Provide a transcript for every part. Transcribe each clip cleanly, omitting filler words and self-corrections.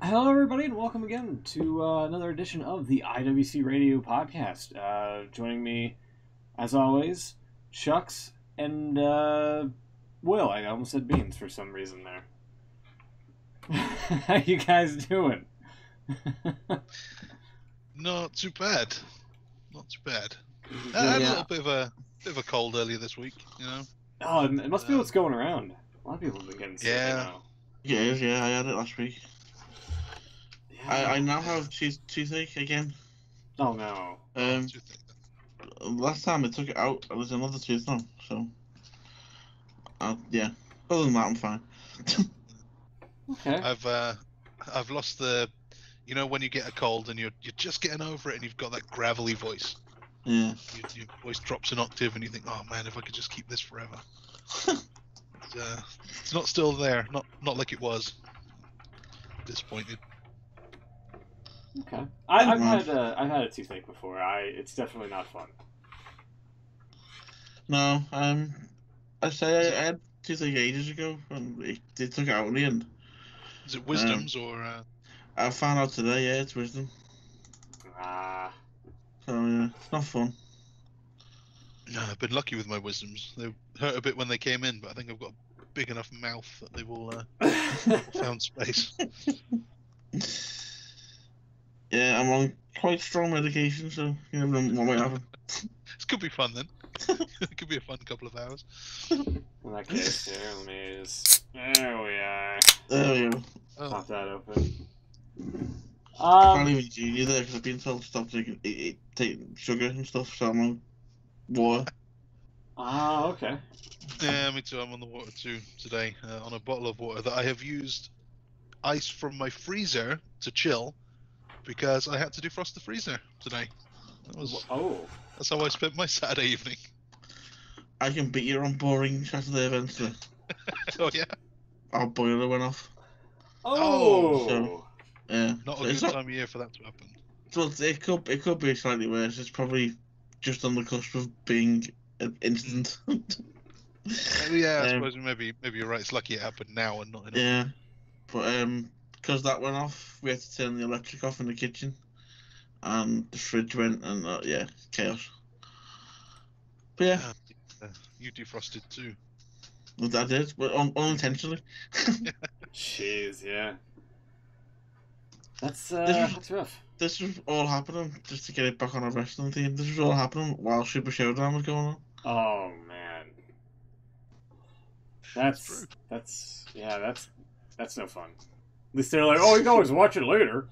Hello, everybody, and welcome again to another edition of the IWC Radio Podcast. Joining me, as always, Chucks and Will. I almost said Beans for some reason there. How you guys doing? Not too bad. Not too bad. I had a little bit of a cold earlier this week, you know. Oh, it must be what's going around. A lot of people have been getting sick now. Yeah, I had it last week. Yeah. I now have toothache again. Oh no. Last time I took it out, there's another tooth now. So, yeah. Other than that, I'm fine. Okay. I've lost the, you know, when you get a cold and you're just getting over it and you've got that gravelly voice. Yeah. Your voice drops an octave and you think, oh man, if I could just keep this forever. It's not still there. Not like it was. Disappointed. Okay. I've had a toothache before. It's definitely not fun. No, I say I had toothache ages ago, and they took it out in the end. Is it wisdom's or? I found out today. Yeah, it's wisdom. So yeah, it's not fun. No, I've been lucky with my wisdoms. They hurt a bit when they came in, but I think I've got a big enough mouth that they've all found space. Yeah, I'm on quite strong medication, so you never know what might happen. This could be fun then. It could be a fun couple of hours. In that case, here, let me just... There we are. There we go. Pop that open. I can't even do you there because I've been told to stop taking sugar and stuff, so I'm on water. Okay. Yeah, me too. I'm on the water too today, on a bottle of water that I have used ice from my freezer to chill because I had to defrost the freezer today. That's how I spent my Saturday evening. I can beat you on boring Saturday events then. Oh yeah? Our boiler went off. So, yeah. Not a good time of year for that to happen. Well, it could be slightly worse. It's probably just on the cusp of being an incident. Yeah, I suppose maybe you're right. It's lucky it happened now and not in. Yeah, but because that went off, we had to turn the electric off in the kitchen, and the fridge went, and yeah, chaos. But yeah, you defrosted too. I did, but unintentionally. jeez, yeah. That's rough. This was all happening just to get it back on a wrestling team. This was all happening while Super Show Down was going on. Oh man, that's no fun. At least they're like, oh, you can always watch it later.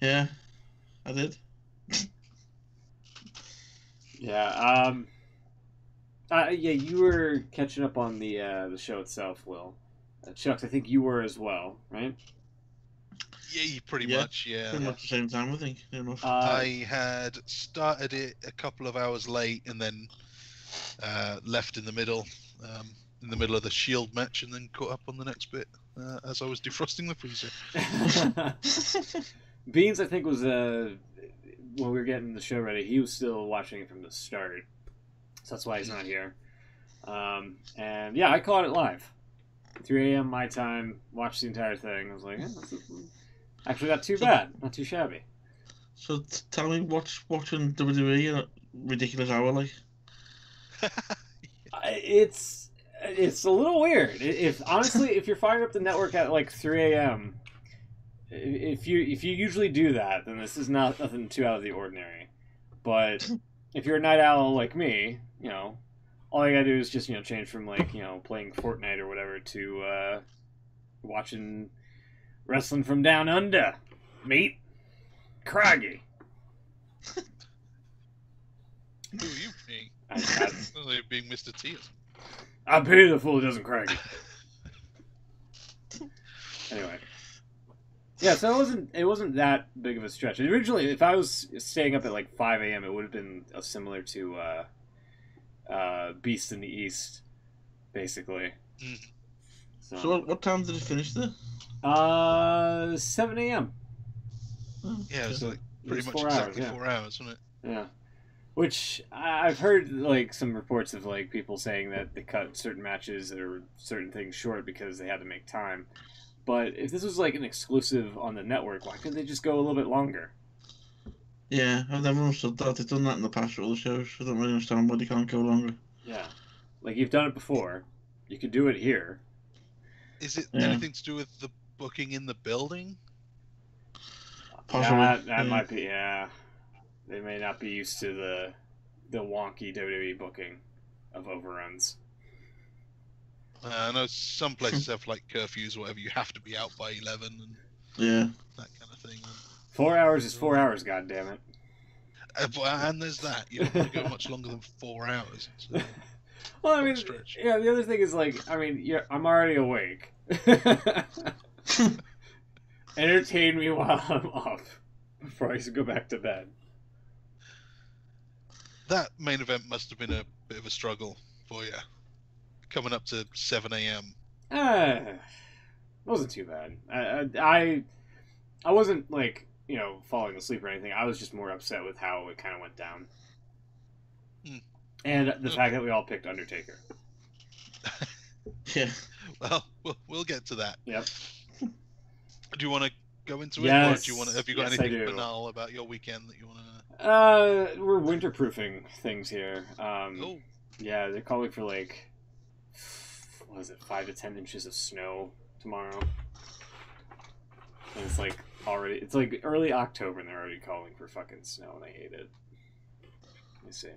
Yeah, I did. Yeah. Yeah, you were catching up on the show itself, Will. Chucks, I think you were as well, right? Yeah, pretty much, yeah. Pretty much the same time, I think. I had started it a couple of hours late and then left in the middle of the Shield match, and then caught up on the next bit as I was defrosting the freezer. Beans, I think, was when we were getting the show ready, he was still watching it from the start. So that's why he's not here. And yeah, I caught it live. 3 a.m. my time, watched the entire thing. I was like, actually not too bad. Not too shabby. So tell me, what's watching WWE in a ridiculous hour like? It's a little weird. Honestly, if you're firing up the network at like 3 a.m., if you usually do that, then this is nothing too out of the ordinary. But if you're a night owl like me, you know, all you gotta do is just, you know, change from like, you know, playing Fortnite or whatever to watching wrestling from down under. Meet Craggy. Who are you being? You're being Mr. T. I pity the fool who doesn't Craggy. Anyway. Yeah, so it wasn't that big of a stretch. Originally, if I was staying up at like 5 a.m., it would have been similar to Beast in the East, basically. Mm. So what time did it finish there? 7 a.m. Yeah, it was like pretty much 4 exactly hours, 4 hours, wasn't it? Yeah. Which I've heard like some reports of like people saying that they cut certain matches or certain things short because they had to make time. But if this was like an exclusive on the network, why couldn't they just go a little bit longer? Yeah, I've never understood that. They've done that in the past with other shows. I don't really understand why they can't go longer. Yeah. Like, you've done it before. You could do it here. Is it Yeah. anything to do with the booking in the building? Possibly. That might be, yeah. They may not be used to the wonky WWE booking of overruns. I know some places have like curfews or whatever. You have to be out by 11 and Yeah. that kind of thing. 4 hours is 4 hours, goddammit. And there's that. You don't want to go much longer than 4 hours. It's Well, I mean, stretch. yeah, the other thing is, like, I mean, I'm already awake. Entertain me while I'm up before I go back to bed. That main event must have been a bit of a struggle for you. Coming up to 7 a.m. Wasn't too bad. I wasn't, like, you know, falling asleep or anything. I was just more upset with how it kind of went down. And the fact that we all picked Undertaker. Yeah. Well, we'll get to that. Yep. Do you want to go into it? Yes. Or do you want to, have you got Yes, I anything do. banal about your weekend that you want to... We're winterproofing things here. Oh. Yeah, they're calling for, like, what is it, 5 to 10 inches of snow tomorrow. And it's like it's like early October and they're already calling for fucking snow and I hate it. Let me see.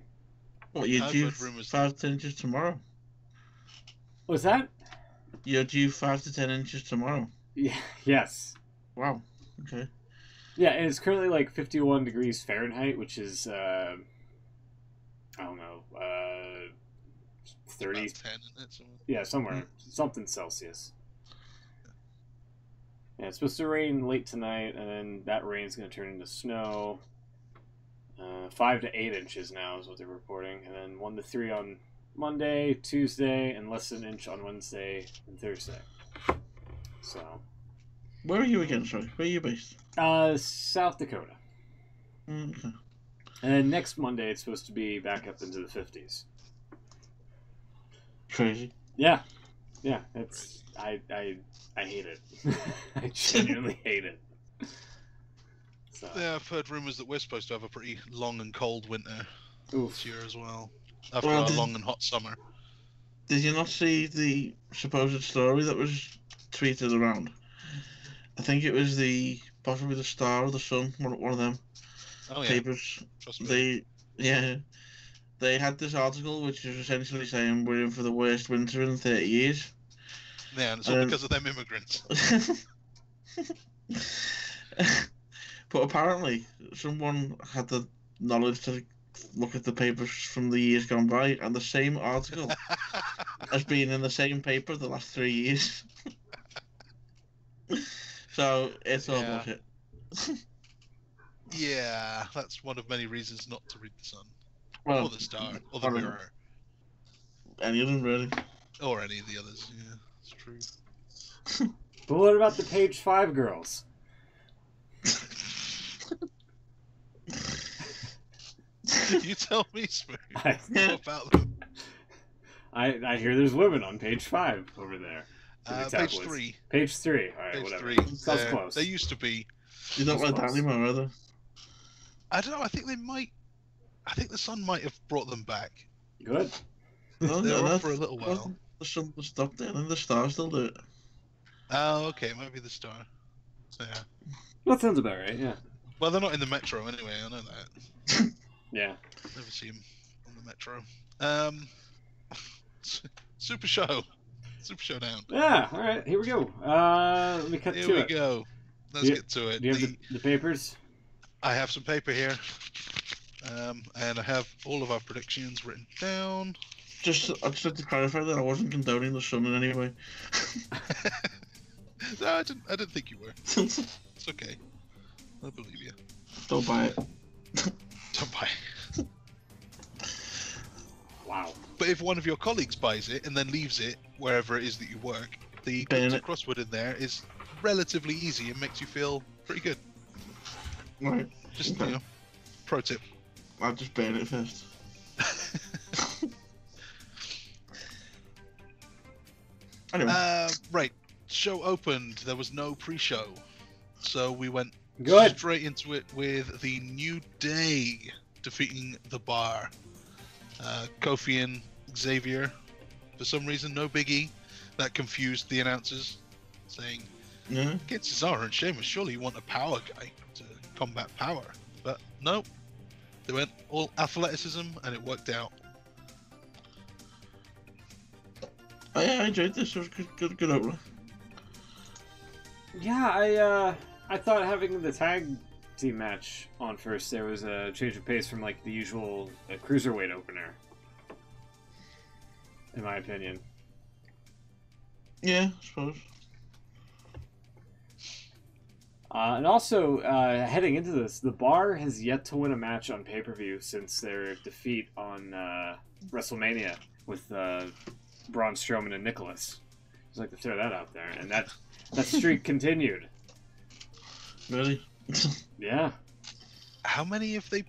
What, you're I've due heard rumours 5 to 10 inches tomorrow? What's that? You're due 5 to 10 inches tomorrow? Yeah, yes. Wow. Okay. Yeah, and it's currently like 51 degrees Fahrenheit, which is, I don't know, 30. About 10, isn't it? Somewhere? Yeah, somewhere. Something Celsius. Yeah, it's supposed to rain late tonight, and then that rain's going to turn into snow. 5 to 8 inches now is what they're reporting, and then 1 to 3 on Monday, Tuesday, and less than an inch on Wednesday and Thursday. So, Where are you again, sorry? Where are you based? South Dakota. Okay. And then next Monday, it's supposed to be back up into the 50s. Crazy. Yeah, it's I hate it. I genuinely hate it. So. Yeah, I've heard rumours that we're supposed to have a pretty long and cold winter Oof. this year as well. After Well, our long and hot summer. Did you not see the supposed story that was tweeted around? I think it was possibly the Star or the Sun, one of them Oh yeah, papers. trust me. They had this article which was essentially saying we're in for the worst winter in 30 years. Yeah, and it's all because of them immigrants. But apparently, someone had the knowledge to look at the papers from the years gone by, and the same article has been in the same paper the last 3 years. So it's all Yeah. bullshit. Yeah, that's one of many reasons not to read the Sun. Well, Or the Star, or the I don't know. Mirror, any of them really. or any of the others. Yeah, it's true. But what about the page 5 girls? You tell me, Smooth. I, What about them? I hear there's women on page 5 over there. Page 3. Page 3. All right, Page whatever. 3. Sounds close. They used to be. You don't That's like that close. anymore, either. I don't know. I think they might. I think the Sun might have brought them back. Good. No, They were no, off for a little while. The Sun stopped it, and the Star still do it. Oh, okay. It might be the Star. Yeah. That sounds about right. Yeah. Well, they're not in the Metro anyway. I know that. Yeah. Never see them on the Metro. Super Show. Super Show Down. Yeah. All right. Here we go. Let me cut Here to we it. go. Let's Do you- get to it. Do you have the papers? I have some paper here. And I have all of our predictions written down. I just had to clarify that I wasn't condoning the Sun in any way. No, I didn't think you were. It's okay. I believe you. Don't buy it. Don't buy it. Wow. But if one of your colleagues buys it and then leaves it wherever it is that you work, the Burn cryptic it. crossword in there is relatively easy and makes you feel pretty good. Right. Just, Okay. pro tip. I'll just burn it first. Anyway. Right. show opened, there was no pre-show, so we went Good. straight into it with the New Day defeating the Bar. Kofi and Xavier, for some reason, no Big E. That confused the announcers, saying, against Cesaro and Sheamus, surely you want a power guy to combat power. But no, they went all athleticism, and it worked out. I enjoyed this. It was good opener. Yeah, I thought having the tag team match on first there was a change of pace from like the usual cruiserweight opener, in my opinion. Yeah, I suppose. And also, heading into this, the Bar has yet to win a match on pay-per-view since their defeat on WrestleMania with Braun Strowman and Nicholas. I'd like to throw that out there, and that streak continued. Really? Yeah. How many have they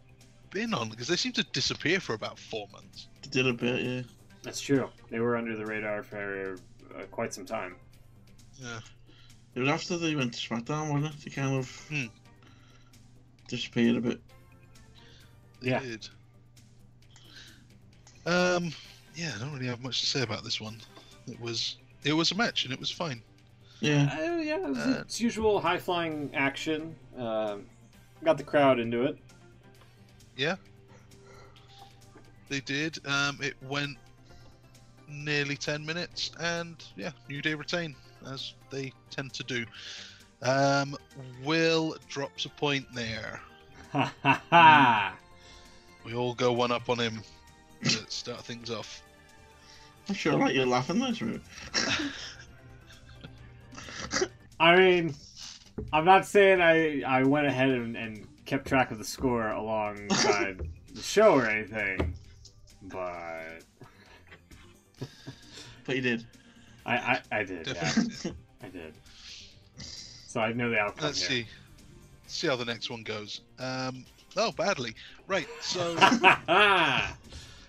been on? Because they seem to disappear for about 4 months. They did a bit, yeah. That's true. They were under the radar for quite some time. Yeah. It was after they went to SmackDown, wasn't it? They kind of disappeared a bit. They Yeah. did. Yeah, I don't really have much to say about this one. It was a match and it was fine. Yeah. Yeah, it was its usual high-flying action. Got the crowd into it. Yeah. They did. It went nearly 10 minutes, and yeah, New Day retain, as they tend to do. Will drops a point there. Ha ha ha! We all go one up on him to start things off. I'm sure I like you laughing there, Drew. I mean, I'm not saying I went ahead and kept track of the score alongside the show or anything, but... But you did. I did, Definitely. yeah. I did. So I know the outcome. Let's here. see how the next one goes. Oh, badly. Right, so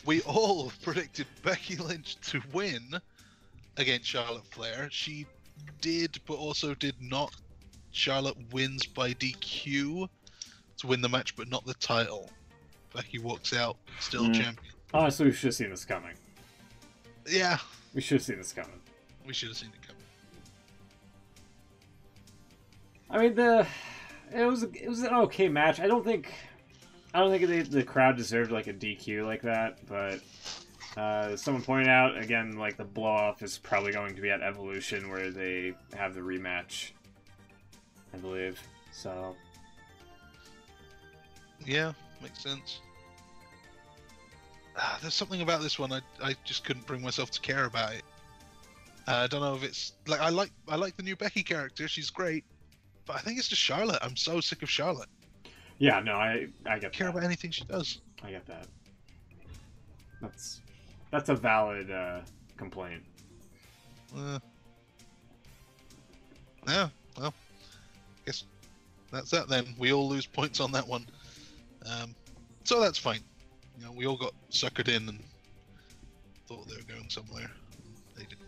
we all predicted Becky Lynch to win against Charlotte Flair. She did, but also did not. Charlotte wins by DQ to win the match, but not the title. Becky walks out, still champion. Honestly, we should have seen this coming. Yeah, We should have seen this coming. we should have seen it coming. I mean, it was an okay match. I don't think the crowd deserved like a DQ like that, but someone pointed out again, like the blow off is probably going to be at Evolution where they have the rematch, I believe. So Yeah, makes sense. There's something about this one I just couldn't bring myself to care about it. I don't know if it's like I like the new Becky character. She's great, but I think it's just Charlotte. I'm so sick of Charlotte. yeah, no, I get Care that. about anything she does. I get that. That's a valid complaint. Yeah, well, guess that's that then. We all lose points on that one. So that's fine. You know, we all got suckered in and thought they were going somewhere. They didn't.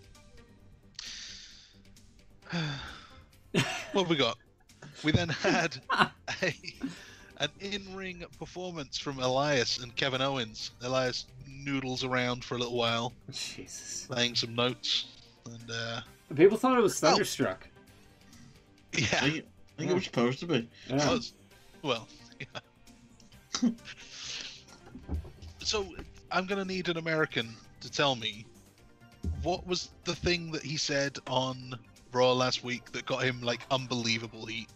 What have we got? We then had an in-ring performance from Elias and Kevin Owens. Elias noodles around for a little while, Jesus. playing some notes, and People thought it was Thunderstruck. yeah, I think it was supposed to be. it Yeah. was. Well, yeah. So I'm gonna need an American to tell me what was the thing that he said on Raw last week that got him like unbelievable heat.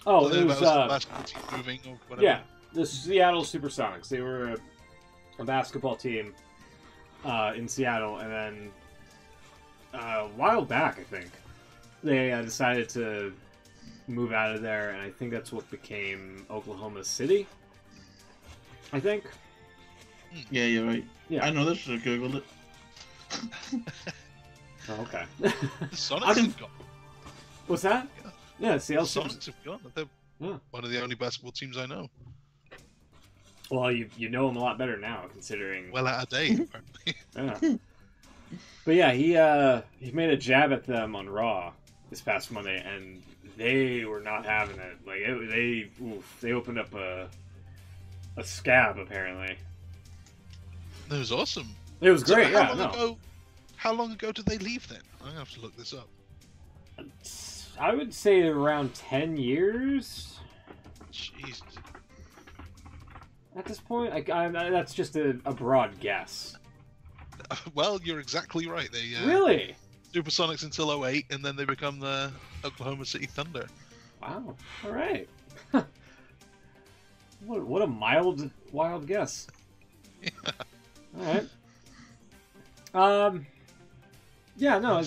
Oh, Something it was about the basketball team moving or whatever. yeah, the Seattle Supersonics. They were a basketball team in Seattle, and then a while back, I think, they decided to move out of there, and I think that's what became Oklahoma City. I think. Yeah, you're right. Yeah. I know this. I googled it. Oh, okay. The Sonics have gone. What's that? Yeah, The Seattle Sonics have gone. They're Yeah. one of the only basketball teams I know. Well, you know them a lot better now, considering. Well out of date, apparently. Yeah. But yeah, he made a jab at them on Raw this past Monday, and they were not having it. Like they opened up a scab apparently. That was awesome. It was great. So Yeah, how long ago did they leave then? I'm gonna have to look this up. I would say around 10 years. Jesus. At this point, that's just a broad guess. Well, you're exactly right. They Really? Supersonics until '08, and then they become the Oklahoma City Thunder. Wow. All right. What a wild guess. Yeah. All right. Yeah. No.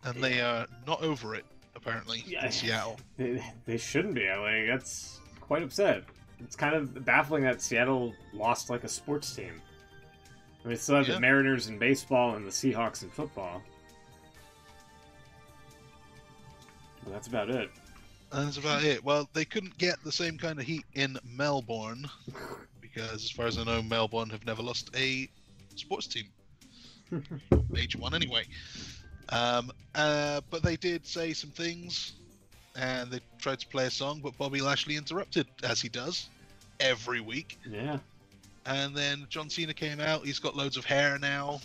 And they are not over it, apparently, in Seattle. They shouldn't be. Like, that's quite upset. It's kind of baffling that Seattle lost like a sports team. I mean, still have the Mariners in baseball and the Seahawks in football. Well, that's about it. That's about it. Well, they couldn't get the same kind of heat in Melbourne, because as far as I know, Melbourne have never lost a sports team. Major one, anyway. But they did say some things, and they tried to play a song, but Bobby Lashley interrupted, as he does every week. Yeah. And then John Cena came out. He's got loads of hair now.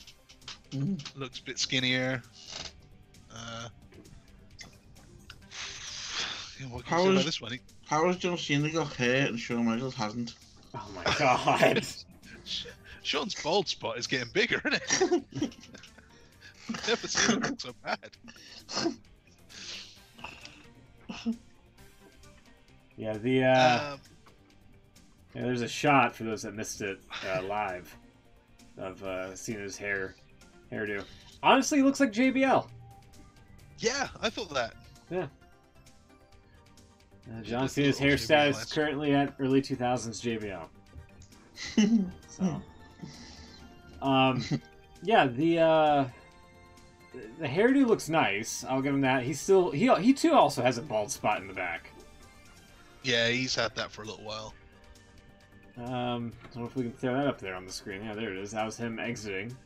Looks a bit skinnier. What can you say about this one? How has John Cena got hair and Shawn Michaels hasn't? Oh my god. Shawn's bald spot is getting bigger, isn't it? Never seen it look so bad. Yeah, there's a shot for those that missed it live of Cena's hairdo. Honestly, he looks like JBL. Yeah, I thought that. Yeah. John Cena's hair status currently at early 2000s JBL. So, yeah, the hairdo looks nice. I'll give him that. He too also has a bald spot in the back. Yeah, he's had that for a little while. I don't know if we can throw that up there on the screen. Yeah, there it is. That was him exiting.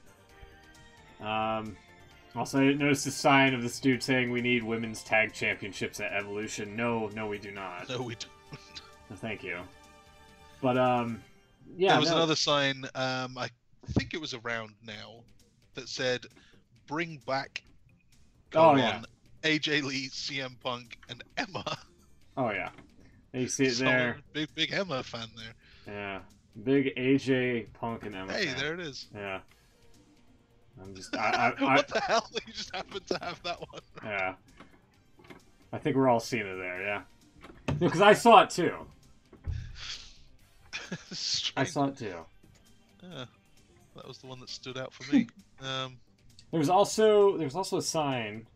Also, I noticed a sign of this dude saying we need women's tag championships at Evolution. No, we do not. No, we don't. No, thank you. But, yeah. There was another sign, I think it was around now, that said, bring back AJ Lee, CM Punk, and Emma. Oh, yeah. You see it there. Big Emma fan there. Yeah. Big AJ, Punk, and Emma Hey, fan. there it is. Yeah. I'm just... What the hell? You just happened to have that one. Yeah. I think we're all seeing it there, yeah. Because I saw it too. I saw it too. Yeah. That was the one that stood out for me. There was also a sign.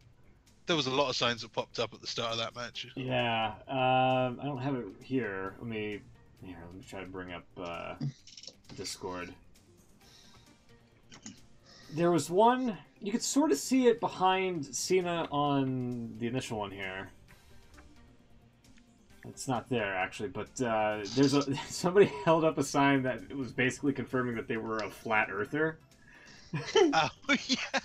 There was a lot of signs that popped up at the start of that match. Yeah. I don't have it here. Let me try to bring up Discord. There was one, you could sort of see it behind Cena on the initial one here. It's not there, actually, but somebody held up a sign that was basically confirming that they were a flat earther. Oh, yeah.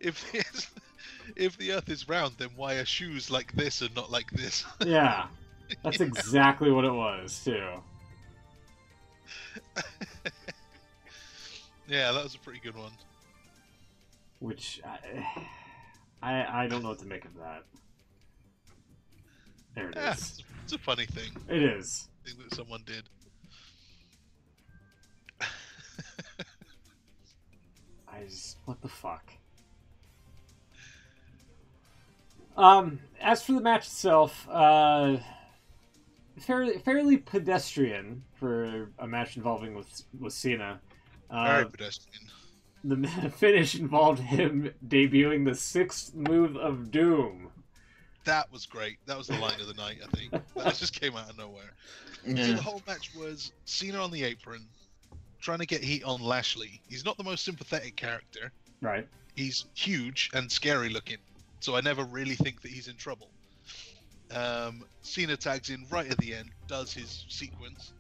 If the earth is round, then why are shoes like this and not like this? Yeah. That's exactly what it was, too. Yeah, that was a pretty good one. Which I don't know what to make of that. There it is. It's a funny thing. It is. Thing that someone did. What the fuck? As for the match itself, fairly pedestrian for a match involving with Cena. Very pedestrian. The finish involved him debuting the 6th move of Doom. That was great. That was the line of the night, I think. That just came out of nowhere. Yeah. So the whole match was Cena on the apron, trying to get heat on Lashley. He's not the most sympathetic character. Right. He's huge and scary looking, so I never really think that he's in trouble. Cena tags in right at the end, does his sequence,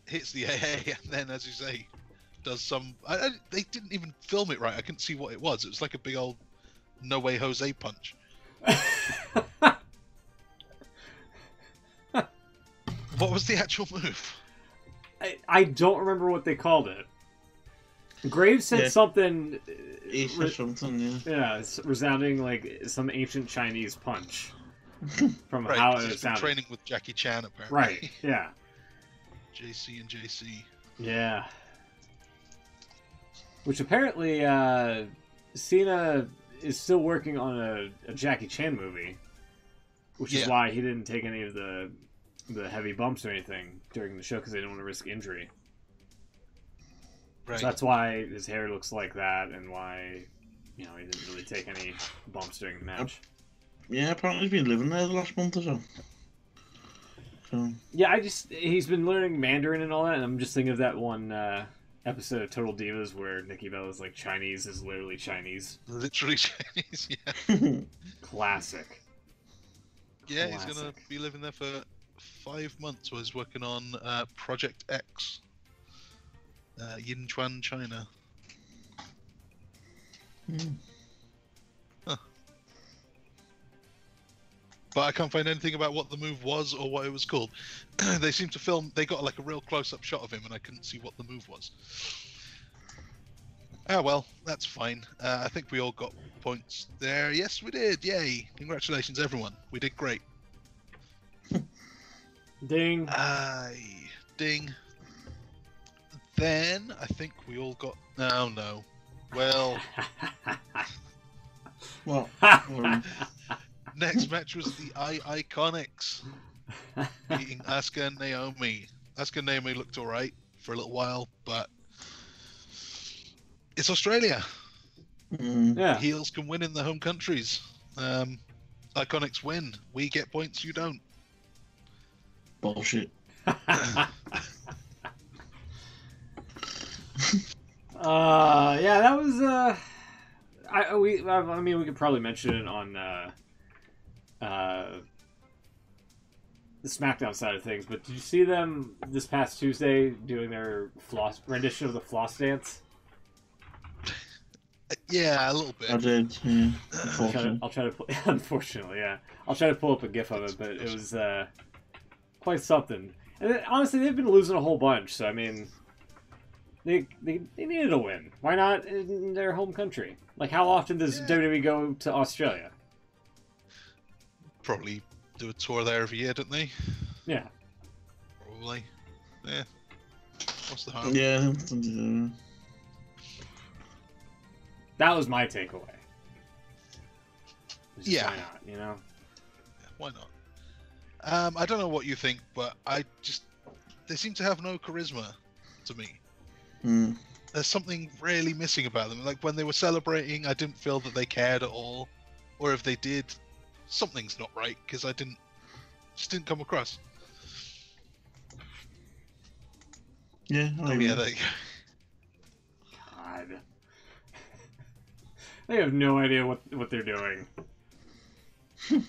hits the AA, and then, as you say, does some. They didn't even film it right. I couldn't see what it was. It was like a big old No Way Jose punch. What was the actual move? I don't remember what they called it. Graves said something. Something, Yeah, resounding like some ancient Chinese punch. From Right, how he's it been sounded. training with Jackie Chan, apparently. Right, yeah. JC and JC. Yeah. Which apparently, Cena is still working on a Jackie Chan movie. Which is why he didn't take any of the heavy bumps or anything during the show, because they didn't want to risk injury. Right. So that's why his hair looks like that, and why, he didn't really take any bumps during the match. Yeah, apparently he's been living there the last month or so. Yeah, he's been learning Mandarin and all that, and I'm just thinking of that one episode of Total Divas where Nikki Bella's like, Chinese is literally Chinese. Literally Chinese, yeah. Classic. Yeah, he's going to be living there for 5 months. While he's working on Project X. Yinchuan, China. Huh. But I can't find anything about what the move was or what it was called. They seem to film. They got like a real close-up shot of him, and I couldn't see what the move was. Ah, well, that's fine. I think we all got points there. Yes, we did. Yay! Congratulations, everyone. We did great. Ding. Ding. Then I think we all got. Oh no. Well. Well. Next match was the Iconics beating Asuka and Naomi. Asuka and Naomi looked alright for a little while, but it's Australia. Yeah. Heels can win in their home countries. Iconics win. We get points, you don't. Bullshit. Yeah, that was I mean, we could probably mention it on the SmackDown side of things, but did you see them this past Tuesday doing their rendition of the floss dance? Yeah, a little bit. I did, yeah. I'll try to unfortunately, yeah. I'll try to pull up a GIF of it, but it was quite something. And then, honestly, they've been losing a whole bunch, so I mean, they needed a win. Why not in their home country? Like, how often does WWE go to Australia? Probably do a tour there every year, don't they? Yeah. Probably. Yeah. What's the harm? Yeah. That was my takeaway. Yeah. Why not, you know? Yeah, why not? I don't know what you think, but they seem to have no charisma to me. There's something really missing about them. Like when they were celebrating, I didn't feel that they cared at all. Or if they did, something's not right, because just didn't come across. Yeah, there you go. God. They have no idea what they're doing. God.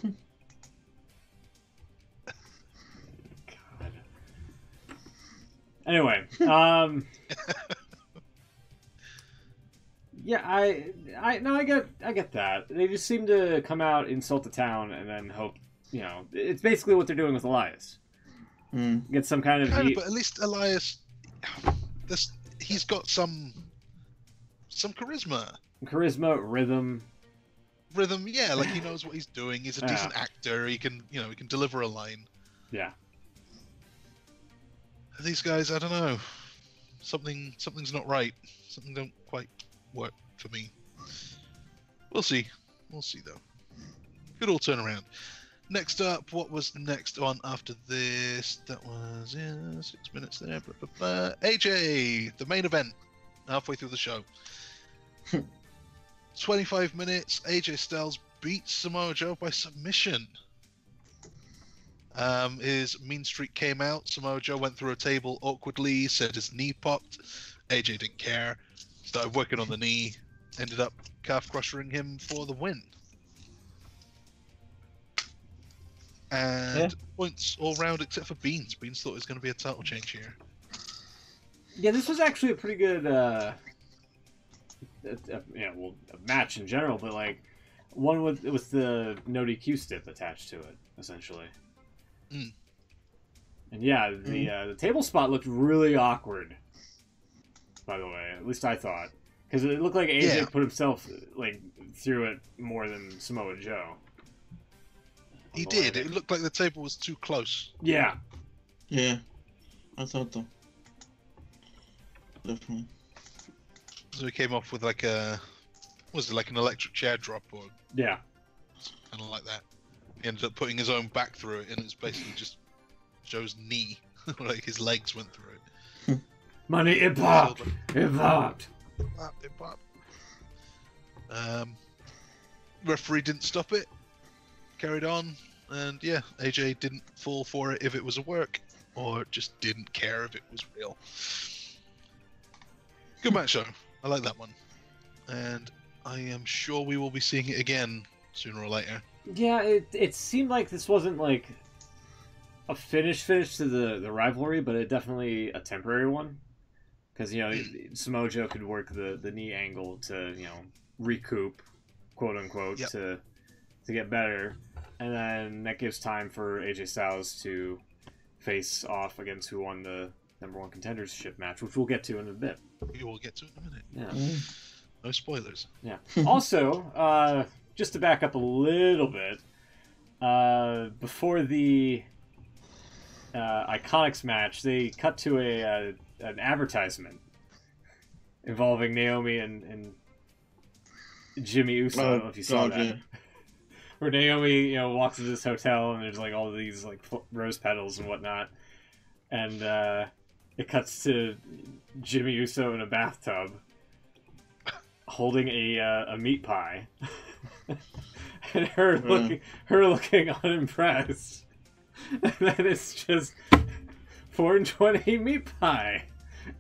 Anyway, yeah, I get that. They just seem to come out, insult the town, and then hope, it's basically what they're doing with Elias. Get some kind of heat. But at least Elias, he's got some charisma. Rhythm, yeah, like he knows what he's doing. He's a decent actor. He can deliver a line. Yeah. These guys, I don't know. Something's not right. Something don't quite work for me. We'll see. We'll see though. Could all turn around. Next up, what was next on after this? That was 6 minutes there. AJ, the main event, halfway through the show. 25 minutes. AJ Styles beats Samoa Joe by submission. His mean streak came out. Samoa Joe went through a table awkwardly, said his knee popped. AJ didn't care. Started working on the knee. Ended up calf crushing him for the win. And points all round except for Beans. Beans thought it was going to be a title change here. Yeah, this was actually a pretty good, match in general, but like one with the no DQ stip attached to it, essentially. Mm. And yeah, the table spot looked really awkward. By the way, at least I thought, because it looked like AJ put himself like through it more than Samoa Joe. He did. It looked like the table was too close. Yeah. Yeah, I thought so. Definitely. So he came off with like an electric chair drop or Yeah. kind of like that. He ended up putting his own back through it, and it's basically just Joe's knee, like his legs went through it. Money, it popped. It popped. It popped. Referee didn't stop it. Carried on, and yeah, AJ didn't fall for it if it was a work, or just didn't care if it was real. Good match though. I like that one, and I am sure we will be seeing it again sooner or later. Yeah, it seemed like this wasn't like a finish to the rivalry, but it definitely a temporary one. Because, you know, Samoa Joe could work the knee angle to, you know, recoup, quote unquote, to get better. And then that gives time for AJ Styles to face off against who won the #1 contendership match, which we'll get to in a bit. We will get to it in a minute. Yeah. No spoilers. Yeah. Also, just to back up a little bit, before the Iconics match, they cut to an advertisement involving Naomi and Jimmy Uso. I don't know if you saw that. Yeah. Where Naomi, you know, walks into this hotel and there's like all these like rose petals and whatnot, and it cuts to Jimmy Uso in a bathtub holding a meat pie, and her looking unimpressed, and then it's just 420 meat pie.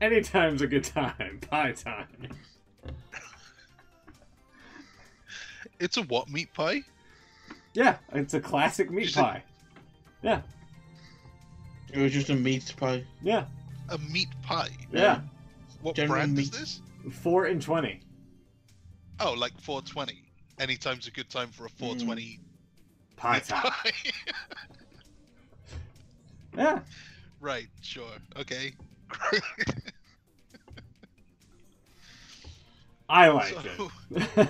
Anytime's a good time. Pie time. It's a what meat pie? Yeah, it's a classic meat pie. Yeah. It was just a meat pie. Yeah. A meat pie? Yeah. What General brand meat. is this? 4 and 20. Oh, like 420. Anytime's a good time for a 420 Pie meat time. pie. Yeah. Right, sure. Okay. I like So, it.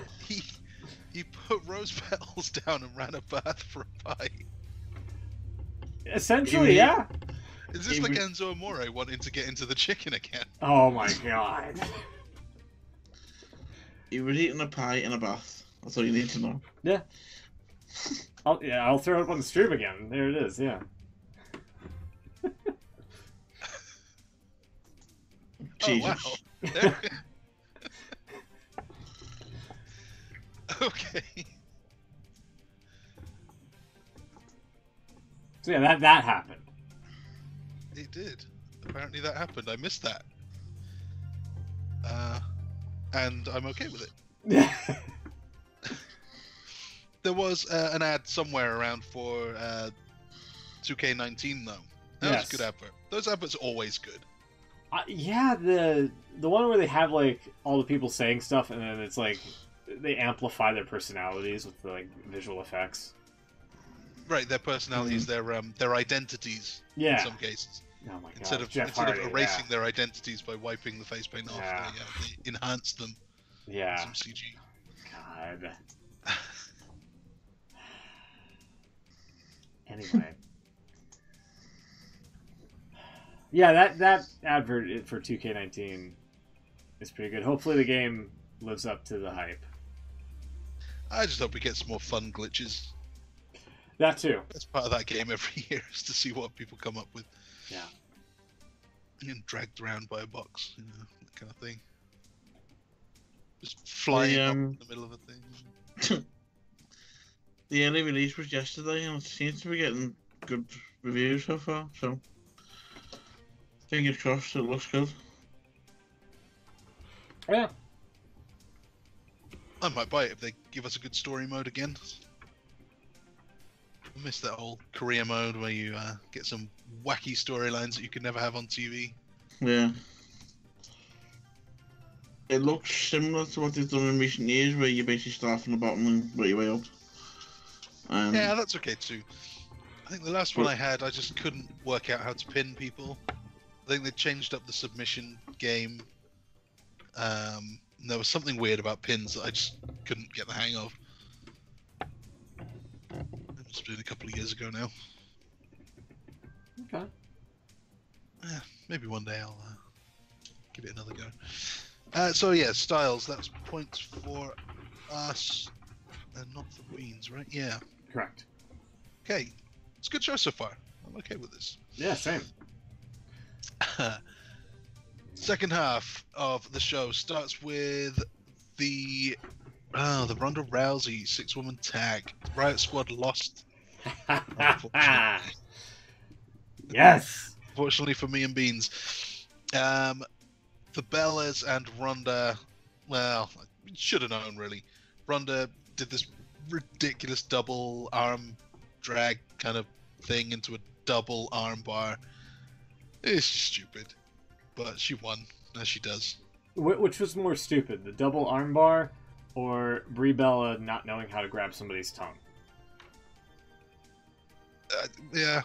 he put rose petals down and ran a bath for a pie. Essentially, yeah. Is this like Enzo Amore wanting to get into the chicken again? Oh my god. He was eating a pie in a bath. That's all you need to know. Yeah. I'll throw it up on the stream again. There it is, yeah. Jesus. Oh, wow. Okay. So yeah, that happened. It did. Apparently that happened. I missed that. And I'm okay with it. There was an ad somewhere around for 2K19 though. That was a good advert. Those adverts are always good. Yeah, the one where they have like all the people saying stuff and then it's like they amplify their personalities with the, like visual effects. Right, their personalities, their identities. Yeah. In some cases. Oh my god. Instead of erasing their identities by wiping the face paint off, they enhance them. Yeah. Some CG. God. Anyway. Yeah, that advert for 2K19 is pretty good. Hopefully the game lives up to the hype. I just hope we get some more fun glitches. That too. That's part of that game every year, is to see what people come up with. Yeah. And dragged around by a box, you know, that kind of thing. Just flying up in the middle of a thing. The early release was yesterday, and it seems to be getting good reviews so far. So, fingers crossed, it looks good. Yeah. I might buy it if they give us a good story mode again. I miss that whole career mode where you get some wacky storylines that you could never have on TV. Yeah. It looks similar to what they've done in recent years, where you basically start from the bottom and work your way up. Yeah, that's okay too. I think the last one I had, I just couldn't work out how to pin people. I think they changed up the submission game. There was something weird about pins that I just couldn't get the hang of. It must have been a couple of years ago now. Okay. Yeah, maybe one day I'll give it another go. So yeah, Styles, that's points for us, and not for Beans, right? Yeah. Correct. Okay, it's a good show so far. I'm okay with this. Yeah, same. Second half of the show starts with the Ronda Rousey 6-woman tag. Riot Squad lost. Yes. Fortunately for me and Beans. The Bellas and Ronda, well, should have known really. Ronda did this ridiculous double arm drag kind of thing into a double arm bar. It's stupid, but she won, as she does. Which was more stupid, the double arm bar or Brie Bella not knowing how to grab somebody's tongue? Yeah,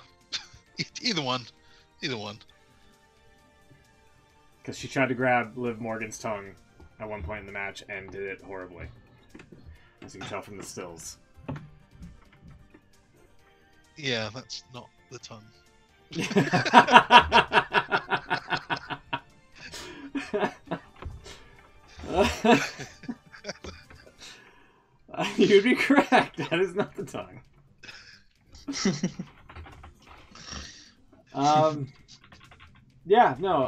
either one. Either one. Because she tried to grab Liv Morgan's tongue at one point in the match and did it horribly. As you can tell from the stills. Yeah, that's not the tongue. You'd be correct. That is not the tongue. Yeah, no,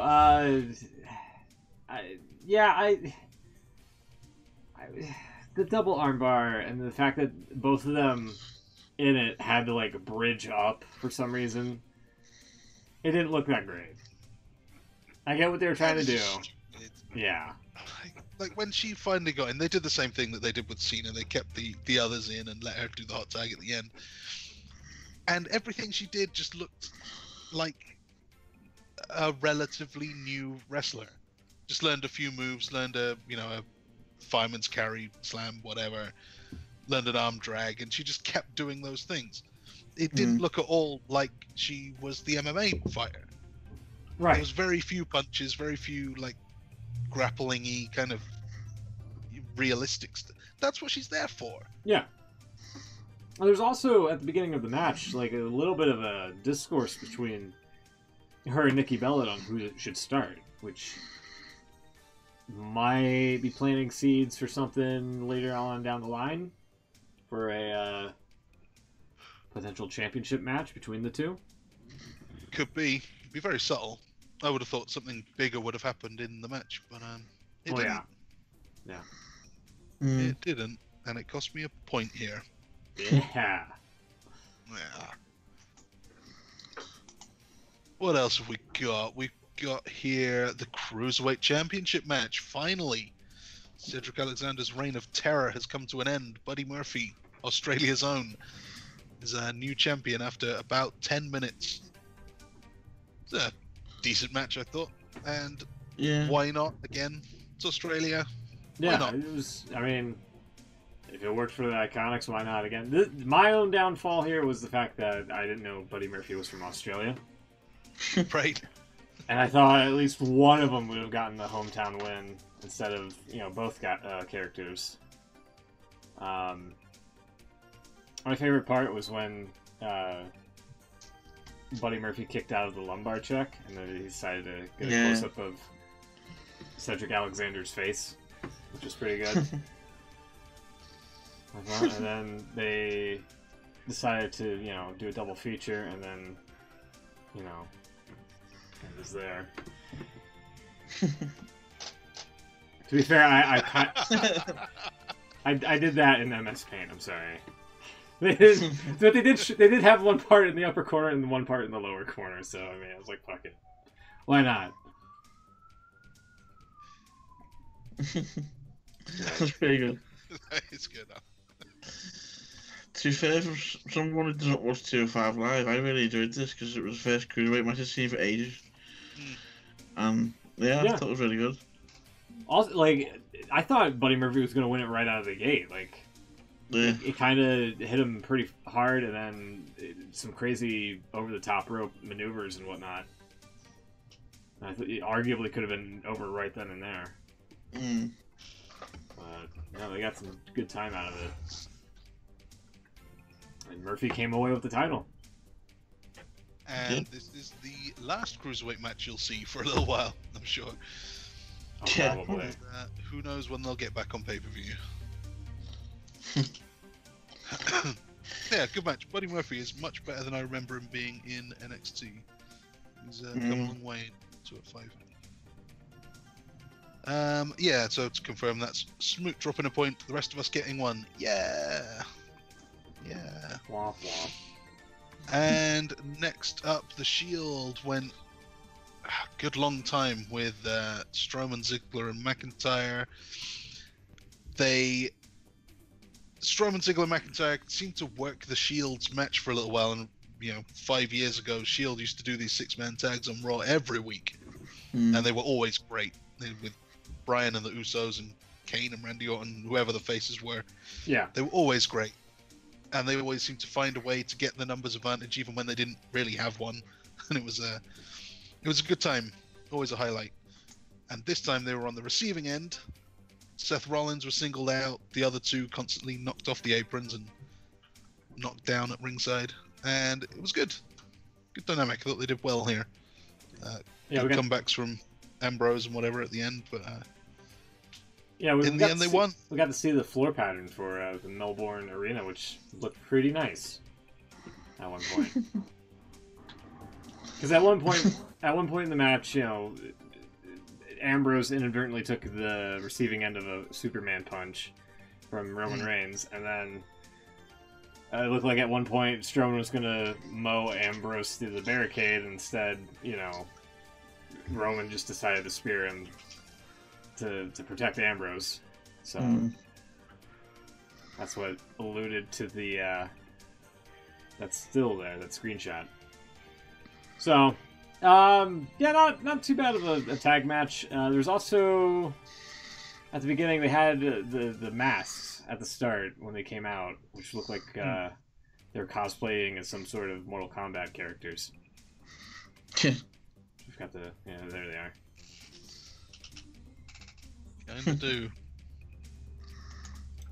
the double armbar and the fact that both of them in it had to like bridge up for some reason, it didn't look that great. I get what they were trying to do. Yeah. Like when she finally got in, they did the same thing that they did with Cena. They kept the others in and let her do the hot tag at the end. And everything she did just looked like a relatively new wrestler. Just learned a few moves, learned a fireman's carry, slam, whatever. Learned an arm drag, and she just kept doing those things. It didn't look at all like she was the MMA fighter. Right. There was very few punches, very few like grappling-y kind of realistic stuff. That's what she's there for. Yeah. Well, there's also at the beginning of the match like a little bit of a discourse between her and Nikki Bella on who should start, which might be planting seeds for something later on down the line for a potential championship match between the two. Could be very subtle. I would have thought something bigger would have happened in the match, but it didn't. Yeah. It didn't, and it cost me a point here. Yeah. Yeah. What else have we got? We've got here the Cruiserweight Championship match. Finally, Cedric Alexander's reign of terror has come to an end. Buddy Murphy, Australia's own, is a new champion after about 10 minutes. It's a decent match, I thought. And why not? Again, it's Australia. Yeah, why not? It was, I mean, if it worked for the Iconics, why not again? My own downfall here was the fact that I didn't know Buddy Murphy was from Australia. Right. And I thought at least one of them would have gotten the hometown win instead of, both characters. My favorite part was when Buddy Murphy kicked out of the lumbar check, and then he decided to get a close-up of Cedric Alexander's face, which was pretty good. And then they decided to, do a double feature, and then, it was there. To be fair, I did that in MS Paint. I'm sorry. But they did have one part in the upper corner and one part in the lower corner. So I mean, I was like, fuck it, why not? That's pretty good. It's good. To be fair, for someone who doesn't watch 205 Live, I really enjoyed this because it was the first Cruiserweight match I've seen for ages. And I thought it was really good. Also, like, I thought Buddy Murphy was going to win it right out of the gate. Like, Yeah. it kind of hit him pretty hard, and then some crazy over-the-top rope maneuvers and whatnot. I think it arguably could have been over right then and there. Mm. But, no, they got some good time out of it. And Murphy came away with the title. And this is the last Cruiserweight match you'll see for a little while, I'm sure. Oh, Yeah. probably. Who knows when they'll get back on pay-per-view. Yeah, good match. Buddy Murphy is much better than I remember him being in NXT. He's come a long way to a 5. Yeah, so to confirm, that's Smoot dropping a point, the rest of us getting one. Yeah! Yeah. Womp womp. And next up, the Shield went a good long time with Strowman, Ziggler, and McIntyre. Strowman, Ziggler, and McIntyre seemed to work the Shield's match for a little while, and 5 years ago, Shield used to do these 6-man tags on Raw every week, and they were always great with Bryan and the Usos and Kane and Randy Orton, whoever the faces were. Yeah. They were always great. And they always seemed to find a way to get the numbers advantage, even when they didn't really have one. And it was a good time, always a highlight. And this time they were on the receiving end. Seth Rollins was singled out. The other two constantly knocked off the aprons and knocked down at ringside. And it was good. Good dynamic. I thought they did well here. Yeah, good comebacks from Ambrose and whatever at the end, but yeah, in the end they won. We got to see the floor pattern for the Melbourne arena, which looked pretty nice at one point. Because at one point in the match, Ambrose inadvertently took the receiving end of a Superman punch from Roman Reigns, and then it looked like at one point Strowman was going to mow Ambrose through the barricade. Instead, Roman just decided to spear him to protect Ambrose. So that's what alluded to the that's still there, that screenshot. So yeah, not too bad of a tag match. There's also, at the beginning, they had the masks at the start when they came out, which looked like they're cosplaying as some sort of Mortal Kombat characters. We've got there they are. Kinda do.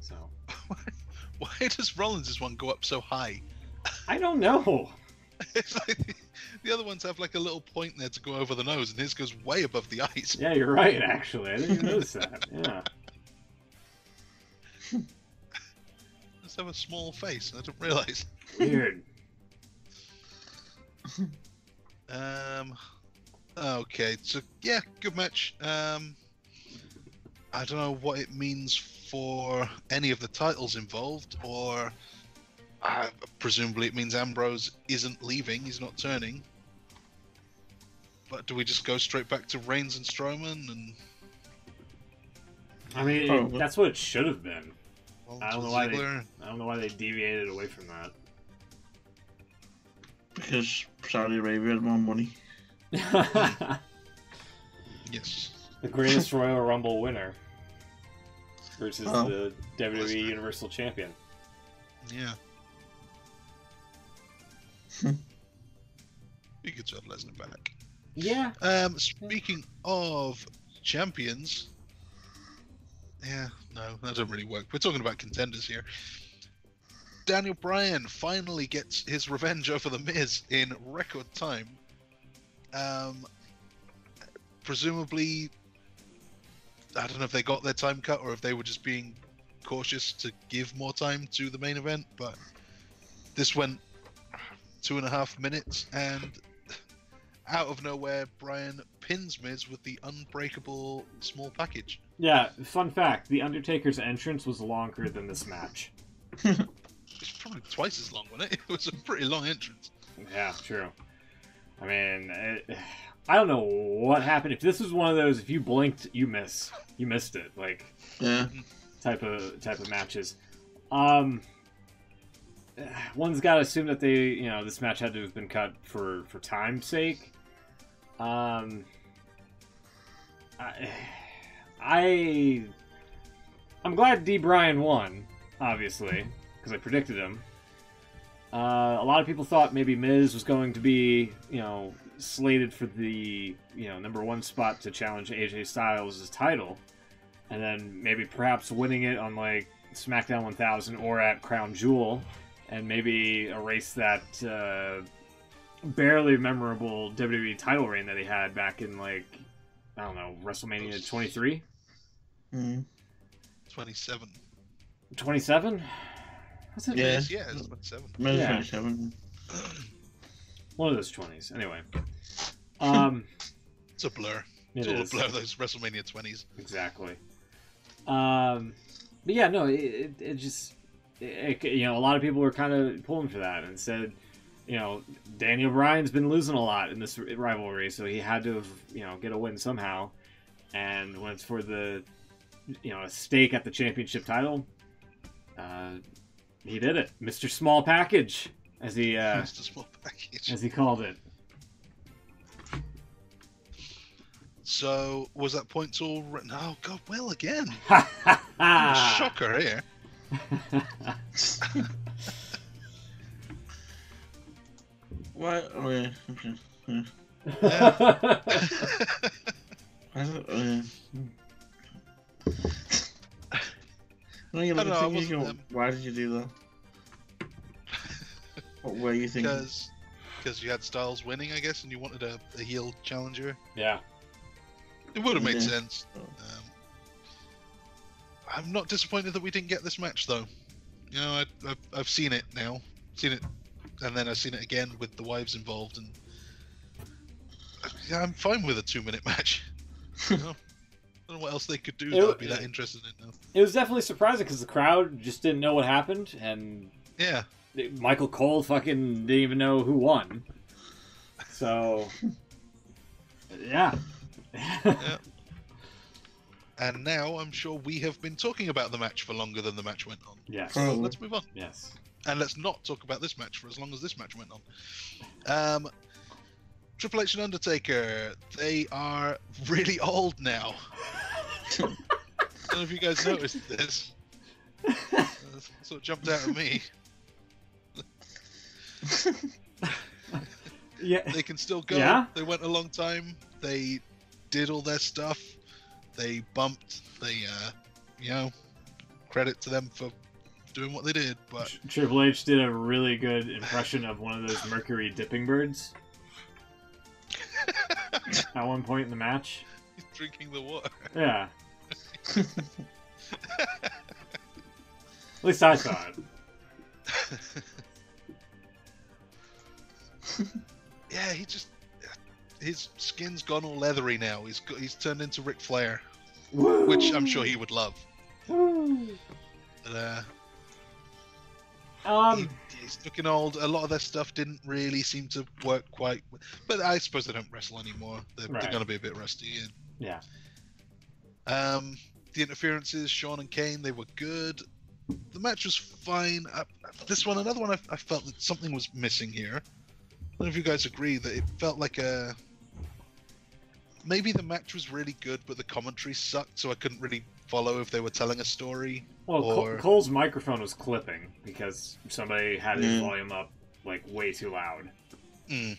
So why does Rollins' one go up so high? I don't know. It's like the other ones have like a little point there to go over the nose, and his goes way above the eyes. Yeah, you're right. Actually, I didn't even notice that. Yeah. Just have a small face. I didn't realize. Weird. Okay, so yeah, good match. I don't know what it means for any of the titles involved, or presumably it means Ambrose isn't leaving, he's not turning. But do we just go straight back to Reigns and Strowman? And I mean, that's what it should have been. I don't know why they deviated away from that. Because Saudi Arabia had more money. Yes. The greatest Royal Rumble winner versus the WWE Universal Champion. Yeah. Be good to have Lesnar back. Yeah. Speaking of champions, no, that doesn't really work. We're talking about contenders here. Daniel Bryan finally gets his revenge over The Miz in record time. Presumably, I don't know if they got their time cut or if they were just being cautious to give more time to the main event, but this went 2.5 minutes, and out of nowhere, Bryan pins Miz with the unbreakable small package. Yeah, fun fact, The Undertaker's entrance was longer than this match. It's probably twice as long, wasn't it? It was a pretty long entrance. Yeah, true. I mean, I don't know what happened. If this was one of those, if you blinked, you missed it, like type of matches. One's got to assume that they, this match had to have been cut for time's sake. I I'm glad D. Bryan won, obviously, because I predicted him. A lot of people thought maybe Miz was going to be, slated for the, #1 spot to challenge AJ Styles' title, and then maybe perhaps winning it on like SmackDown 1000 or at Crown Jewel, and maybe erase that barely memorable WWE title reign that he had back in WrestleMania 23. 27. 27? Was it? Yeah. Yeah, it's 27. Maybe Yeah. 27. One of those 20s. Anyway. It's a blur. It It's all is. a blur, those WrestleMania 20s. Exactly. But yeah, no, it just, a lot of people were kind of pulling for that and said, Daniel Bryan's been losing a lot in this rivalry, so he had to, get a win somehow. And when it's for the, a stake at the championship title, he did it. Mr. Small Package, as he Just a small package. as he called it. So, was that points all written? Oh, God, well, again. Ha Shocker here. Why? Oh, yeah. Okay. Yeah. Why is it? Oh, yeah. No, you look I at don't know, things, you I go, wasn't, why did you do that? What were you thinking? Because you had Styles winning, I guess, and you wanted a heel challenger. Yeah. It would have made Yeah. sense. I'm not disappointed that we didn't get this match, though. I've seen it now. Seen it, and then I've seen it again with the wives involved, and yeah, I'm fine with a 2-minute match. I don't know what else they could do that I'd be that interested in now. It was definitely surprising because the crowd just didn't know what happened, and Yeah. Michael Cole fucking didn't even know who won. So, yeah. Yeah. And now I'm sure we have been talking about the match for longer than the match went on. Yes. So Probably. let's move on. Yes. And let's not talk about this match for as long as this match went on. Triple H and Undertaker, they are really old now. I don't know if you guys noticed this. Sort of jumped out at me. Yeah. They can still go. Yeah? They went a long time. They did all their stuff. They bumped. They, credit to them for doing what they did. But Triple H did a really good impression of one of those Mercury dipping birds at one point in the match. he's drinking the water. Yeah. At least I saw it. Yeah, his skin's gone all leathery now. He's turned into Ric Flair, which I'm sure he would love. Woo. But, Um, he's looking old. A lot of their stuff didn't really seem to work quite. But I suppose they don't wrestle anymore. They're Right. going to be a bit rusty. yeah. The interferences, Shawn and Kane, they were good. The match was fine. Another one, I felt that something was missing here. I don't know if you guys agree that it felt like maybe the match was really good, but the commentary sucked, so I couldn't really follow if they were telling a story. Well, or... Cole's microphone was clipping because somebody had his Mm. volume up like way too loud. Mm.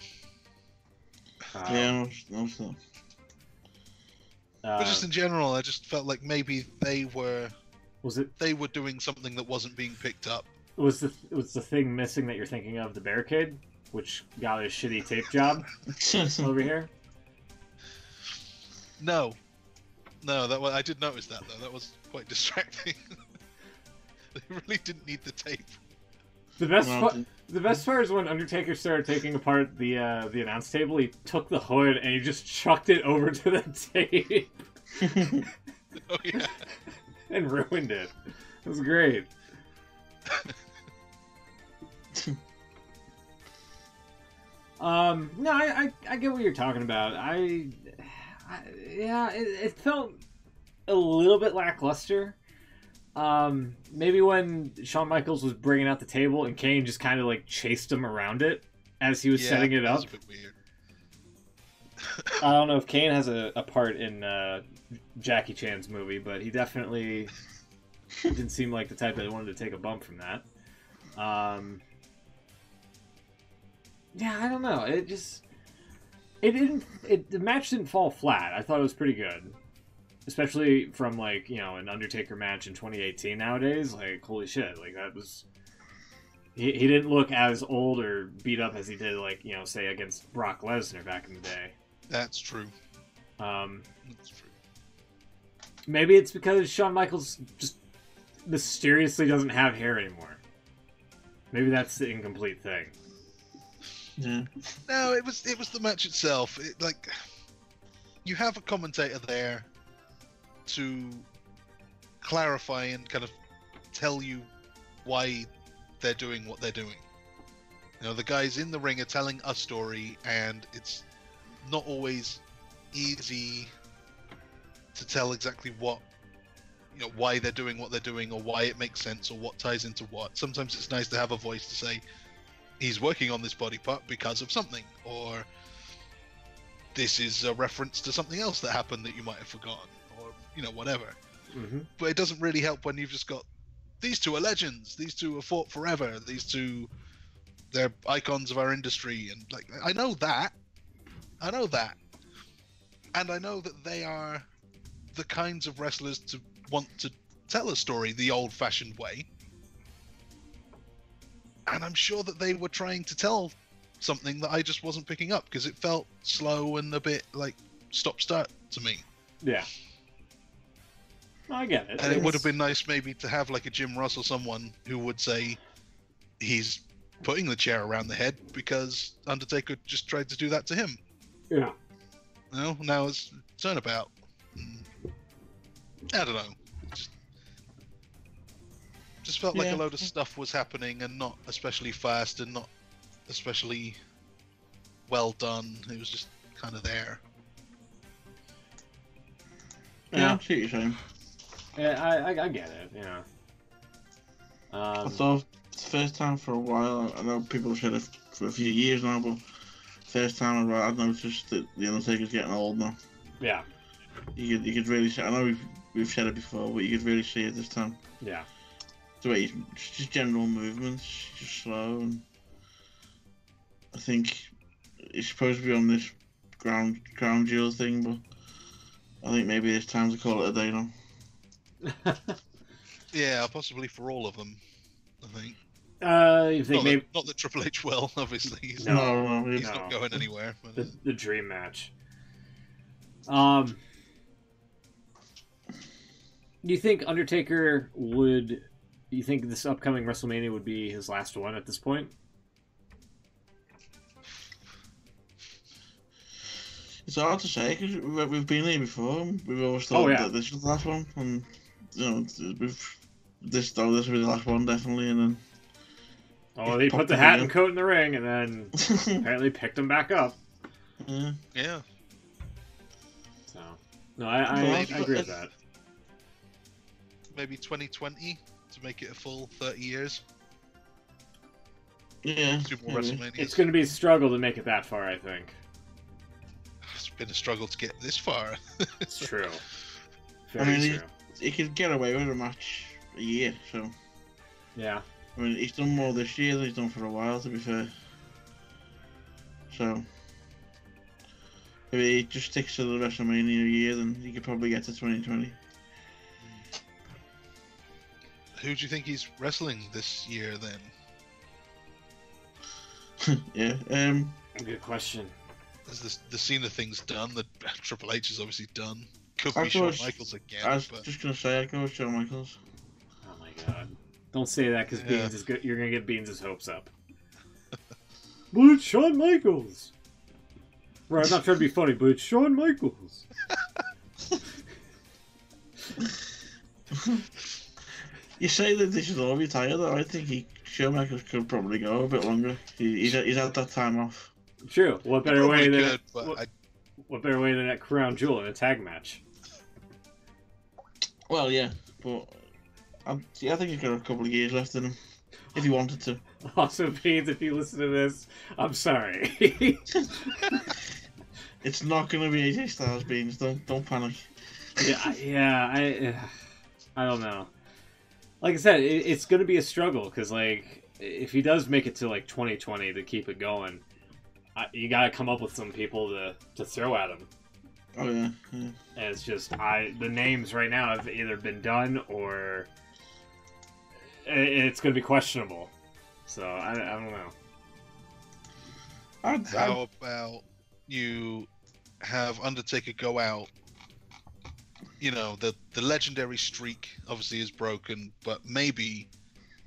Yeah, also. But just in general, I just felt like maybe they were was it doing something that wasn't being picked up. was the thing missing that you're thinking of the barricade, which got a shitty tape job over here? No, I did notice that though. That was quite distracting. They really didn't need the tape. The best Well, the best part is when Undertaker started taking apart the announce table. He took the hood and he just chucked it over to the tape Oh yeah. and ruined it. It was great. No, I get what you're talking about. Yeah, it felt a little bit lackluster. Maybe when Shawn Michaels was bringing out the table and Kane just kind of like chased him around it as he was setting it that up. was a bit weird. I don't know if Kane has a part in Jackie Chan's movie, but he definitely didn't seem like the type that wanted to take a bump from that. Yeah, I don't know. The match didn't fall flat. I thought it was pretty good, especially from like an Undertaker match in 2018. Nowadays, like holy shit, like that was. He didn't look as old or beat up as he did, like say against Brock Lesnar back in the day. That's true. That's true. Maybe it's because Shawn Michaels just mysteriously doesn't have hair anymore. Maybe that's the incomplete thing. Yeah. No, it was the match itself. You have a commentator there to clarify and kind of tell you why they're doing what they're doing. The guys in the ring are telling a story, and it's not always easy to tell exactly what, why they're doing what they're doing, or why it makes sense, or what ties into what. Sometimes it's nice to have a voice to say, he's working on this body part because of something, or this is a reference to something else that happened that you might have forgotten, or whatever. Mm-hmm. But it doesn't really help when you've just got these two are legends, these two have fought forever, these two, they're icons of our industry, and I know that, and I know that they are the kinds of wrestlers to want to tell a story the old-fashioned way. And I'm sure that they were trying to tell something that I just wasn't picking up because it felt slow and a bit like stop-start to me. Yeah. I get it. And it would have been nice maybe to have like a Jim Ross or someone who would say he's putting the chair around the head because Undertaker just tried to do that to him. Yeah. Now it's turnabout. I don't know. Just felt like a load of stuff was happening and not especially fast and not especially well done. It was just kind of there. Yeah, I see what you're saying. Yeah, I get it, I thought it's the first time for a while, I know people have said it for a few years now, but first time I've noticed that the Undertaker's getting old now. Yeah. You could really see, I know we've said it before, but you could really see it this time. Yeah. The way just general movements, just slow, and I think he's supposed to be on this ground jewel thing, but I think maybe it's time to call it a day now. Yeah, possibly for all of them, I think. You think not that Triple H will, obviously. He's No, not going anywhere. But... The dream match. Do you think Undertaker would... Do you think this upcoming WrestleMania would be his last one at this point? It's hard to say because we've been here before. We've always thought that this was the last one, and this will be the last one definitely. And then he put the hat and coat in the ring, and then apparently picked him back up. Yeah. So no, I agree with that. Maybe 2020 to make it a full 30 years. Yeah. 2 more WrestleManias. It's going to be a struggle to make it that far, I think. It's been a struggle to get this far. It's true. True. He could get away with a match a year, so... Yeah. I mean, he's done more this year than he's done for a while, to be fair. So... If he just sticks to the WrestleMania year, then he could probably get to 2020. Who do you think he's wrestling this year, then? Yeah, Good question. Is the Cena thing's done? The Triple H is obviously done. Could be Shawn Michaels again. I was just gonna say I'd go with Shawn Michaels. Oh my god! Don't say that because Beans is good. You're gonna get Beans' hopes up. But it's Shawn Michaels. Right, I'm not trying to be funny, but it's Shawn Michaels. You say that they should all retire, though. I think Shawn Michaels could probably go a bit longer. He's had that time off. True. What better way than what better way than that crown jewel in a tag match? Well, yeah, but I think he's got a couple of years left in him, if he wanted to. Also, Beans, if you listen to this, I'm sorry. It's not going to be AJ Styles, Beans. Don't panic. I don't know. Like I said, it's going to be a struggle because, like, if he does make it to like 2020 to keep it going, you got to come up with some people to throw at him. Oh yeah. And it's just the names right now have either been done or it's going to be questionable. So I don't know. How about you have Undertaker go out? You know, the legendary streak obviously is broken, but maybe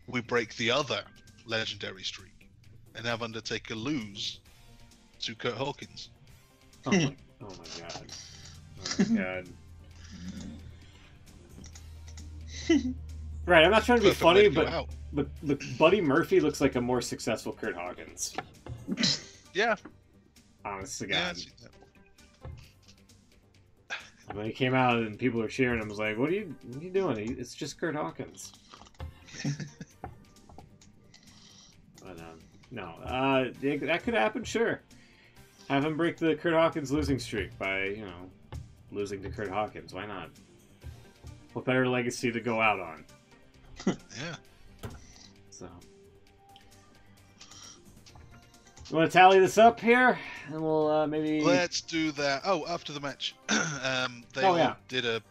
we break the other legendary streak and have Undertaker lose to Kurt Hawkins. Oh my god. Oh my god. Right, I'm not trying to be funny, but Buddy Murphy looks like a more successful Kurt Hawkins. Yeah. Honest to God. Yeah, I see that. When he came out and people were cheering, I was like, what are you doing? It's just Kurt Hawkins. But, no. That could happen, sure. Have him break the Kurt Hawkins losing streak by, losing to Kurt Hawkins. Why not? What better legacy to go out on? Yeah. So. You want to tally this up here? And we'll maybe... Let's do that. Oh, after the match, they all did a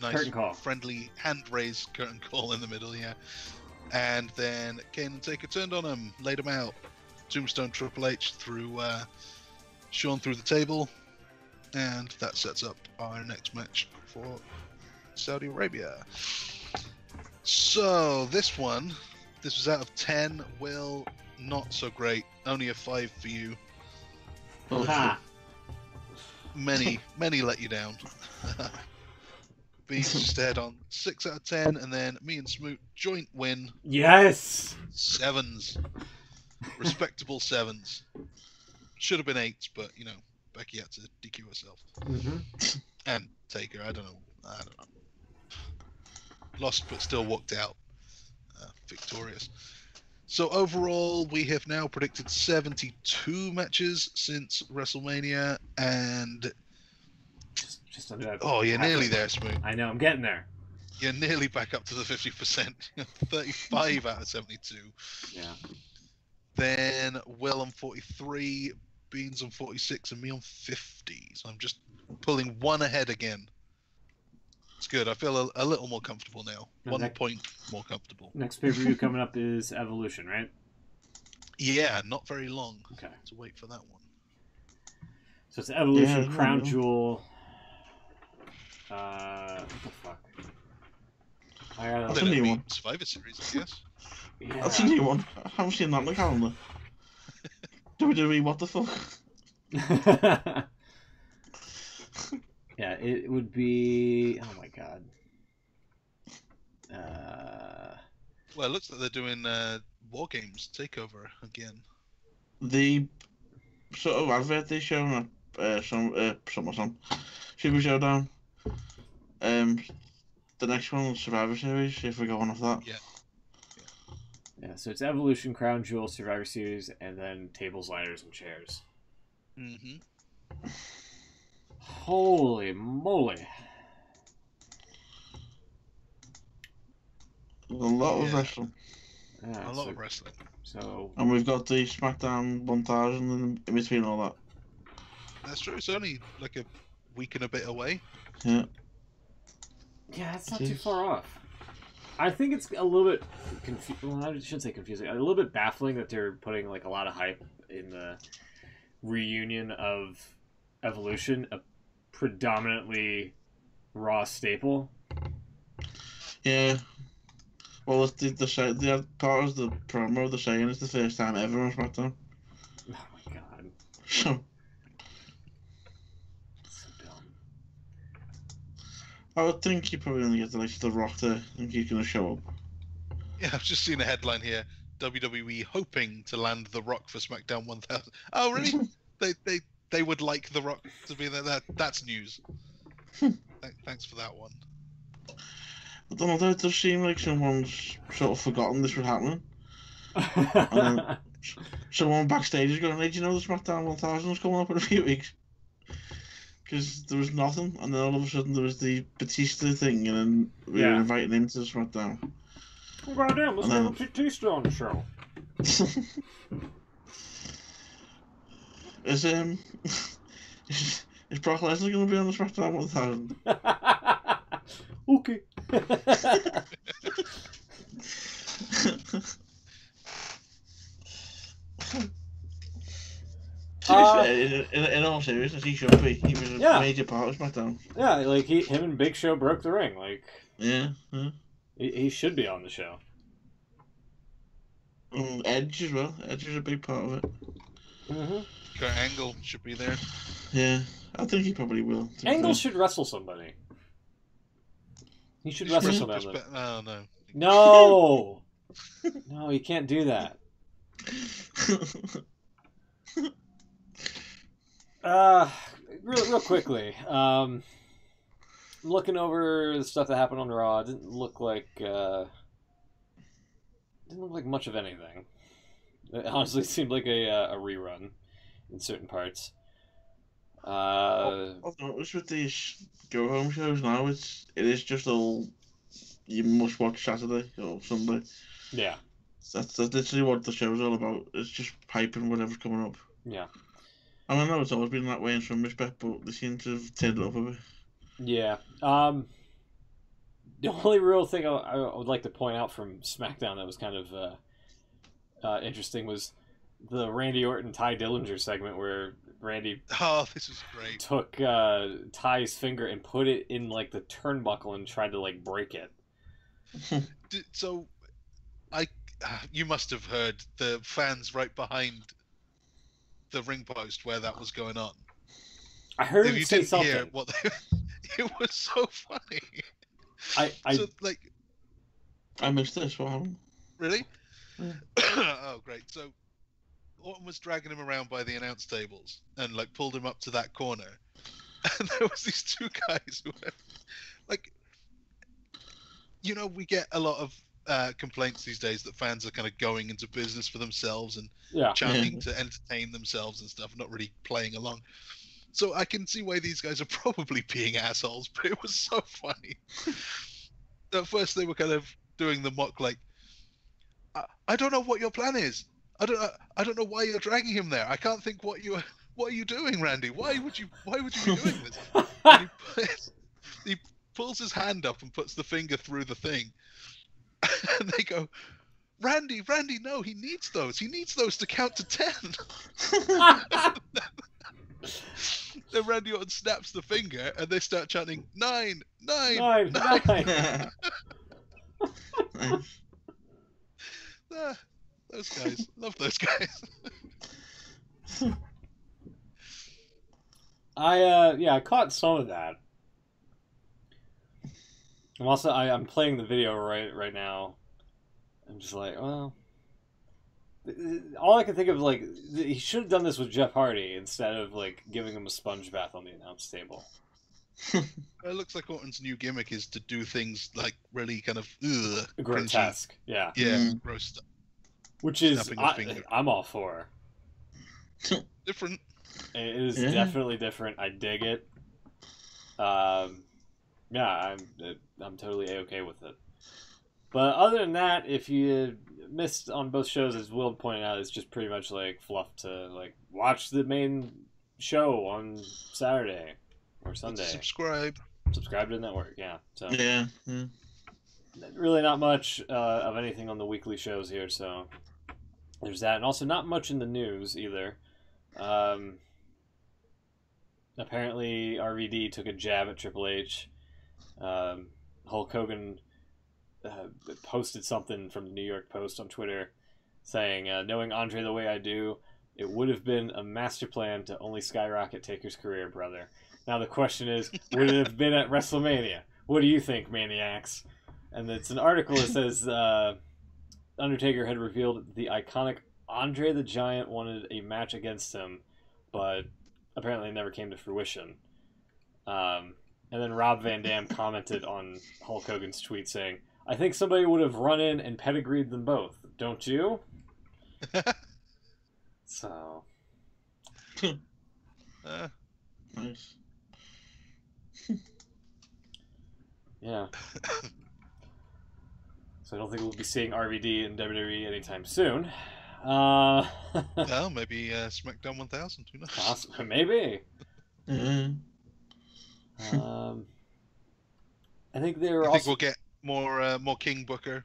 nice friendly hand raise curtain call in the middle, yeah. And then Kane and Taker turned on him, laid him out. Tombstone Triple H through Shawn through the table, and that sets up our next match for Saudi Arabia. So this was out of 10. Will, not so great. Only a 5 for you. Many let you down. Beans instead on 6 out of 10, and then me and Smoot joint win. Yes. 7s, respectable 7s. Should have been 8s, but Becky had to DQ herself. And Taker, I don't know. Lost, but still walked out victorious. So overall, we have now predicted 72 matches since WrestleMania, and just under that. Oh, you're nearly there, Smooth. I know, I'm getting there. You're nearly back up to the 50%. 35 out of 72. Yeah. Then Will on 43, Beans on 46, and me on 50. So I'm just pulling one ahead again. It's good. I feel a little more comfortable now. 1 point more comfortable. Next pay-per-view coming up is Evolution, right? Yeah, not very long. Okay. To wait for that one. So it's Evolution, Crown Jewel. What the fuck? That's a new one. Survivor Series, I guess. Yeah. That's a new one. I haven't seen that on the calendar. WWE, what the fuck? Yeah, it would be... Oh my god. Well, it looks like they're doing War Games Takeover again. The sort of advert they shown at some Super Show Down. The next one is Survivor Series, if we're going off that. Yeah. Yeah, so it's Evolution, Crown Jewel, Survivor Series, and then tables, ladders, and chairs. Mm-hmm. Holy moly. A lot of wrestling. Yeah, a lot of wrestling. So... And we've got the SmackDown 1000 in between all that. That's true. It's only like a week and a bit away. Yeah. Yeah, it's not too far off. I think it's a little bit well, I shouldn't say confusing. A little bit baffling that they're putting like a lot of hype in the reunion of Evolution, a predominantly Raw staple. Yeah. Well, the part of the promo they're saying it's the first time ever on SmackDown. Oh my god. So dumb. I would think you probably only get the Rock there. I think he's going to show up. Yeah, I've just seen a headline here. WWE hoping to land The Rock for SmackDown 1000. Oh, really? they would like The Rock to be there. That's news. Thanks for that one. I don't know, it does seem like someone's sort of forgotten this was happening. And then someone backstage is going, hey, do you know the SmackDown 1000 is coming up in a few weeks? because there was nothing, and then all of a sudden there was the Batista thing, and then we were inviting him to SmackDown. Oh, goddamn, let's get Batista on the show. Is Brock Lesnar going to be on the SmackDown 1000? Okay. In all seriousness, he should be. He was a major part of SmackDown. Yeah, like him and Big Show broke the ring. Like, yeah. He should be on the show. Edge as well. Edge is a big part of it. Kurt Angle should be there. Yeah, I think he probably will. Angle should wrestle somebody. He should wrestle somebody. Oh, no. No! No, you can't do that. Real quickly. I'm looking over the stuff that happened on Raw. It didn't look like much of anything. It honestly seemed like a rerun in certain parts. I've noticed with these go home shows now, it is just all you must watch Saturday or Sunday. Yeah. That's literally what the show's all about. It's just piping whatever's coming up. Yeah. And I know it's always been that way in some respect, but they seem to have turned it up a bit. Yeah. The only real thing I would like to point out from SmackDown that was kind of interesting was the Randy Orton Ty Dillinger segment where Randy this is great. Took Ty's finger and put it in like the turnbuckle and tried to like break it. So, you must have heard the fans right behind the ring post where that was going on. I heard him say something. Hear what it was so funny. I missed this one. Really? Yeah. Oh, great. So Orton was dragging him around by the announce tables and like pulled him up to that corner, and there was these two guys who were like, we get a lot of complaints these days that fans are kind of going into business for themselves and chanting to entertain themselves and stuff, not really playing along. So I can see why these guys are probably being assholes, but it was so funny. At first they were kind of doing the mock, like, I don't know what your plan is. I don't know why you're dragging him there. I can't think what are you doing, Randy? Why would you be doing this? And he pulls his hand up and puts the finger through the thing. And they go, Randy, no, he needs those. He needs those to count to 10. Then Randy Orton snaps the finger and they start chanting 9, 9, 9. 9. Those guys. Love those guys. I caught some of that. I'm playing the video right now. I'm just like, well, all I can think of, like, he should have done this with Jeff Hardy instead of like giving him a sponge bath on the announce table. It looks like Orton's new gimmick is to do things like really kind of grotesque. Cringy. Gross stuff. Which is I'm all for. Different. It is definitely different. I dig it. I'm totally A-okay with it. But other than that, if you missed on both shows, as Will pointed out, it's just pretty much like fluff to like watch the main show on Saturday or Sunday. Subscribe to the network, yeah. So yeah. Really not much of anything on the weekly shows here, so there's that. And also not much in the news either. Apparently RVD took a jab at Triple H. Hulk Hogan posted something from the New York Post on Twitter saying, knowing Andre the way I do, it would have been a master plan to only skyrocket Taker's career, brother. Now the question is, would it have been at WrestleMania? What do you think, maniacs? And it's an article that says Undertaker had revealed the iconic Andre the Giant wanted a match against him, but apparently it never came to fruition. And then Rob Van Dam commented on Hulk Hogan's tweet saying, I think somebody would have run in and pedigreed them both. Don't you? So. Nice. Yeah. So I don't think we'll be seeing RVD in WWE anytime soon. Well, maybe SmackDown 1000. Who knows? Maybe. Yeah. I think they were You also. think we'll get more King Booker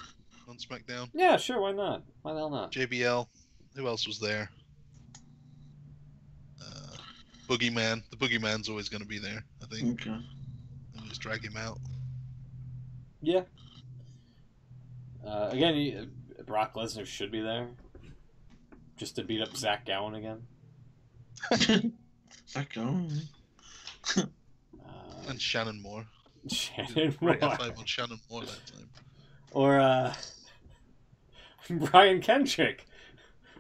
on SmackDown? Yeah, sure. Why not? Why the hell not? JBL. Who else was there? Boogeyman. The Boogeyman's always going to be there, I think. Okay. Always drag him out. Yeah. Again, Brock Lesnar should be there, just to beat up Zach Gowen again. Zach Gowen. And Shannon Moore. Shannon Great Moore. F5 on Shannon Moore that time. Or Brian Kendrick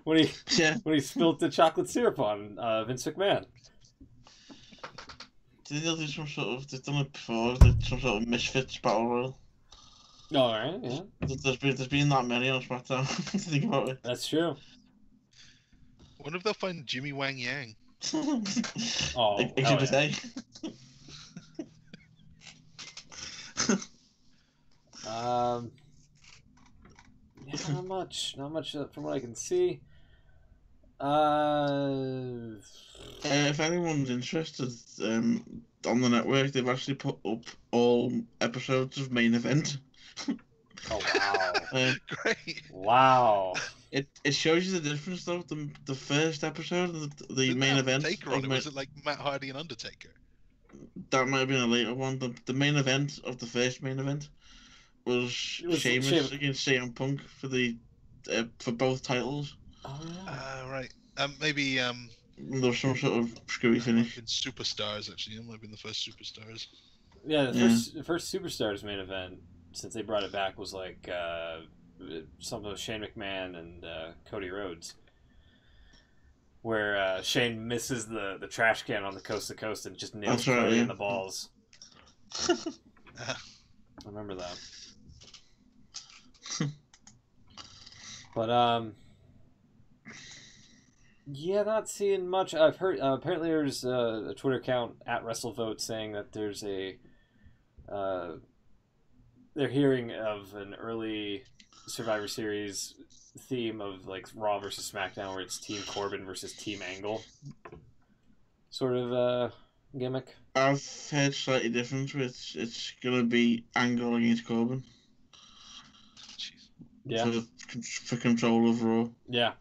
when he spilled the chocolate syrup on Vince McMahon. Did they do some sort of? They've done it before. Did some sort of Misfits battle royal. All right, yeah. There's been that many on SmackDown. To think about it. That's true. I wonder if they'll find Jimmy Wang Yang. Oh, Exhibit A. Yeah, not much from what I can see. If anyone's interested, on the network, they've actually put up all episodes of Main Event. Oh wow! Great. Wow. It shows you the difference though. The first episode, the main event. Taker on it. Was it like Matt Hardy and Undertaker? That might have been a later one. The main event of the first main event was Sheamus against CM Punk for both titles. Oh yeah. Right. Maybe there was some sort of screwy finish. In Superstars, actually. It might have been the first Superstars. Yeah, the first Superstars main event, since they brought it back, was like something with Shane McMahon and Cody Rhodes, where Shane misses the trash can on the coast to coast and just nails Cody in the balls. I remember that. But yeah, not seeing much. I've heard apparently there's a Twitter account at WrestleVote saying that there's a they're hearing of an early Survivor Series theme of like Raw versus SmackDown, where it's Team Corbin versus Team Angle, sort of gimmick. I've heard slightly different. It's gonna be Angle against Corbin. Jeez. Yeah. For control of Raw. Yeah.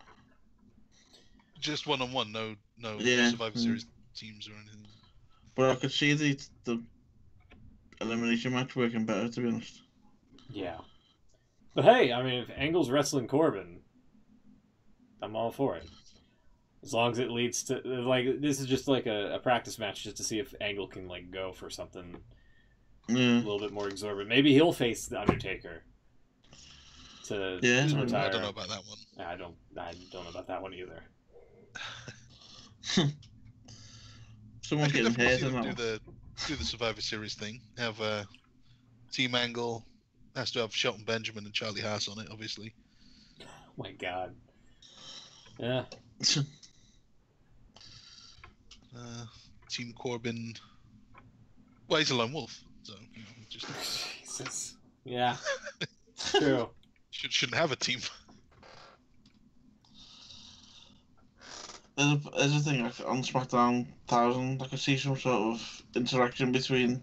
Just one-on-one, no Survivor Series teams or anything. But I could see the elimination match working better, to be honest. Yeah. But hey, I mean, if Angle's wrestling Corbin, I'm all for it. As long as it leads to, like, this is just like a practice match just to see if Angle can, like, go for something a little bit more exorbitant. Maybe he'll face The Undertaker to retire. I don't know about that one. I don't know about that one either. Someone's getting hurt on that one. Do the Survivor Series thing. Have Team Angle has to have Shelton Benjamin and Charlie Haas on it, obviously. Oh my God. Yeah. Team Corbin. Well, he's a lone wolf, so just. Jesus. Yeah. True. Shouldn't have a team. There's a thing on SmackDown 1000. I could see some sort of interaction between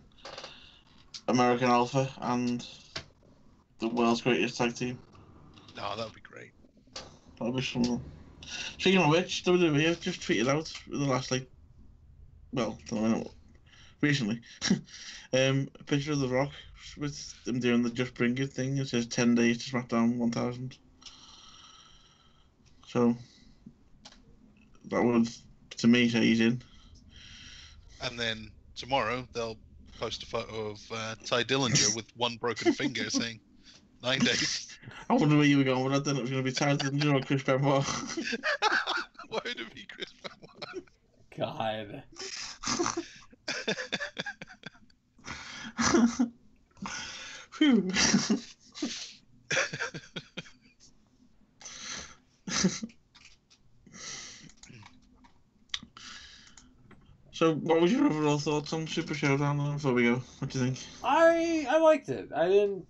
American Alpha and the world's greatest tag team. Oh, that would be great. That'd be something. Speaking of which, WWE have just tweeted out in the last recently, a picture of The Rock with them doing the Just Bring It thing. It says 10 days to SmackDown 1000. So that would, to me, say he's in. And then tomorrow they'll post a photo of Ty Dillinger with one broken finger, saying 9 days. I wonder where you were going with that. Then it was going to be Ty Dillinger or Chris Benoit. Why would it be Chris Benoit? God. Phew. So, what was your overall thoughts on Super Showdown then, before we go? What do you think? I liked it. I didn't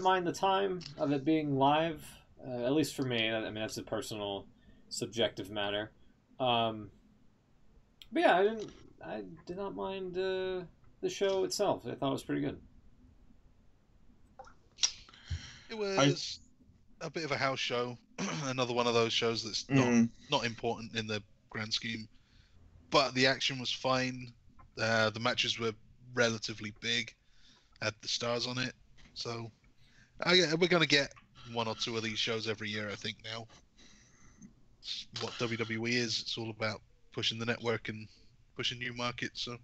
mind the time of it being live, at least for me. I mean, that's a personal, subjective matter. But yeah, I did not mind the show itself. I thought it was pretty good. It was a bit of a house show. Another one of those shows that's not important in the grand scheme. But the action was fine. The matches were relatively big. Had the stars on it. So we're going to get one or two of these shows every year, I think, now. It's what WWE is. It's all about pushing the network and pushing new markets. So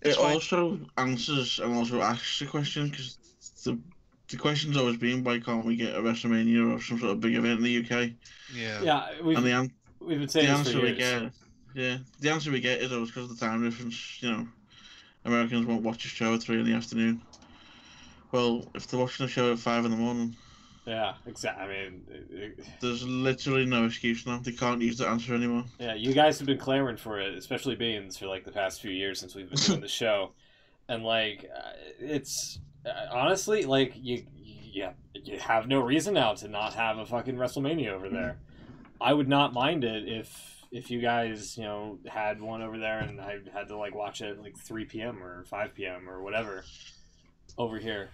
it also answers and also asks the question, because the question's always been, why can't we get a WrestleMania or some sort of big event in the UK? Yeah, we've been saying this for years. The answer we get is always because of the time difference. You know, Americans won't watch a show at 3 in the afternoon. Well, if they're watching a show at 5 in the morning, yeah, exactly. I mean, there's literally no excuse now. They can't use the answer anymore. Yeah, you guys have been clamoring for it, especially Beans, for like the past few years since we've been doing the show, and like it's honestly like you have no reason now to not have a fucking WrestleMania over there. I would not mind it if you guys, you know, had one over there and I had to like watch it at like 3 p.m. or 5 p.m. or whatever over here.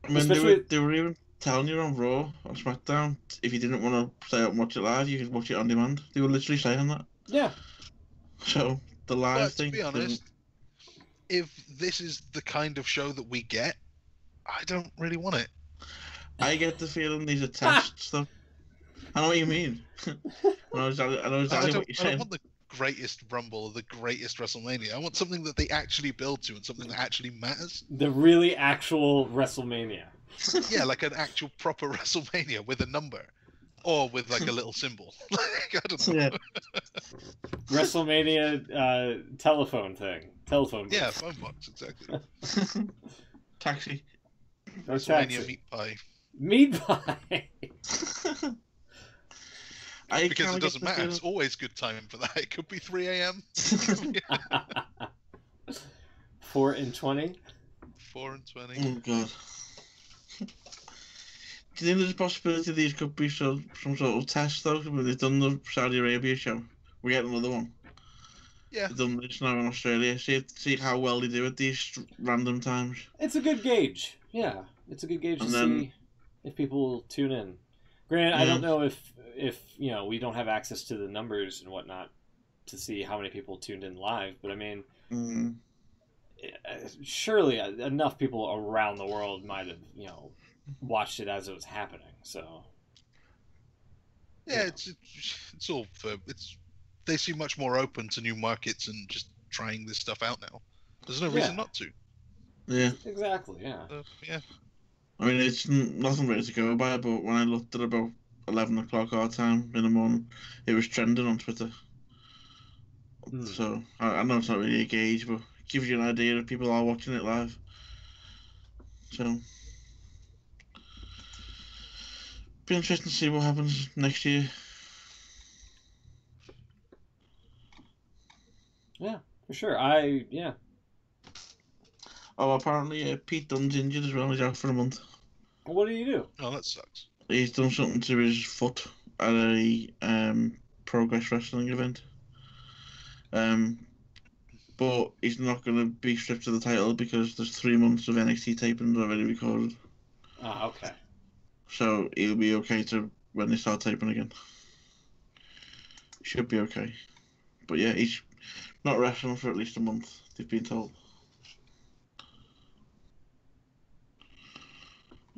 I mean, they were even telling you on Raw or SmackDown, if you didn't want to stay up and watch it live, you could watch it on demand. They were literally saying that. Yeah. So the live thing. To be honest, if this is the kind of show that we get, I don't really want it. I get the feeling these are tests, though. I know what you mean. I know exactly what you're saying. I don't want the greatest Rumble or the greatest WrestleMania. I want something that they actually build to and something that actually matters. The really actual WrestleMania. Yeah, like an actual proper WrestleMania with a number. Or with like a little symbol. Like, I don't know. Yeah. WrestleMania telephone thing. Telephone box. Yeah, phone box, exactly. Taxi. No WrestleMania taxi. meat pie. Meat pie. Because it doesn't matter. It's always good time for that. It could be 3 a.m. 4 and 20. 4 and 20. Oh god. Do you think there's a possibility these could be some sort of test though? They've done the Saudi Arabia show. We get another one. Yeah. They've done this now in Australia. See how well they do at these random times. It's a good gauge. Yeah, it's a good gauge to see if people tune in. Granted, I don't know if you know, we don't have access to the numbers and whatnot to see how many people tuned in live, but I mean, surely enough people around the world might have, you know, watched it as it was happening. So yeah, it's all for they seem much more open to new markets and just trying this stuff out now. There's no reason not to. Yeah, exactly. Yeah. Yeah. I mean, it's nothing really to go by, but when I looked at about 11 o'clock our time in the morning, it was trending on Twitter. So I know it's not really a gauge, but it gives you an idea if people are watching it live. So be interesting to see what happens next year. Yeah, for sure. Oh, apparently Pete Dunne's injured as well. He's out for a month. What do you do? Oh, that sucks. He's done something to his foot at a Progress Wrestling event. But he's not going to be stripped of the title because there's 3 months of NXT tapings already recorded. Ah, okay. So he'll be okay to when they start taping again. Should be okay. But yeah, he's not wrestling for at least a month, they've been told.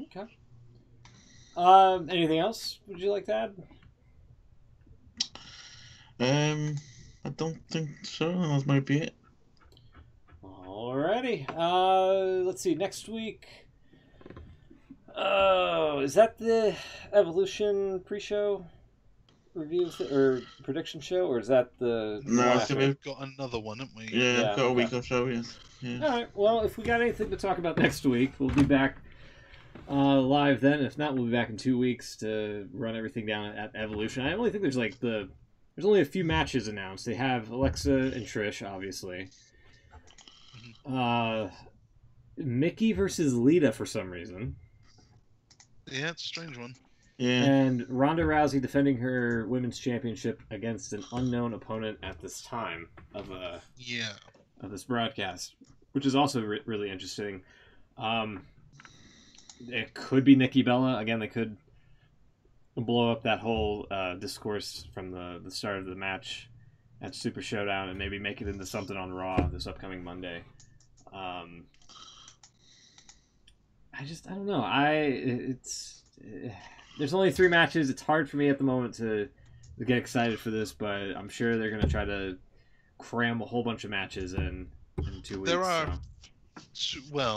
Okay. Anything else would you like to add? I don't think so. That might be it. Alrighty. Let's see. Next week. Oh, is that the Evolution pre-show review or prediction show, or is that the? No, I think we've got another one, haven't we? Yeah, got a week or so. Yeah. All right. Well, if we got anything to talk about next week, we'll be back live then. If not, we'll be back in 2 weeks to run everything down at Evolution. I only think there's like the there's only a few matches announced. They have Alexa and Trish, obviously. Mickey versus Lita for some reason. Yeah, it's a strange one. Yeah. And Ronda Rousey defending her women's championship against an unknown opponent at this time of this broadcast, which is also really interesting. It could be Nikki Bella again. They could blow up that whole discourse from the start of the match at Super Showdown and maybe make it into something on Raw this upcoming Monday. I don't know. There's only 3 matches. It's hard for me at the moment to get excited for this, but I'm sure they're going to try to cram a whole bunch of matches in 2 weeks. There are,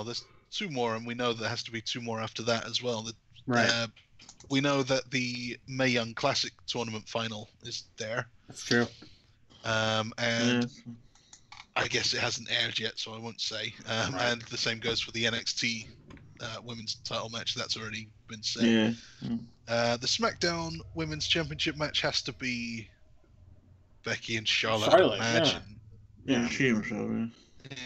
there's 2 more, and we know there has to be 2 more after that as well. Right. We know that the Mae Young Classic tournament final is there. That's true. And I guess it hasn't aired yet, so I won't say. Right. And the same goes for the NXT women's title match. That's already been said. Yeah. The SmackDown Women's Championship match has to be Becky and Charlotte, I imagine. Yeah, sure, so,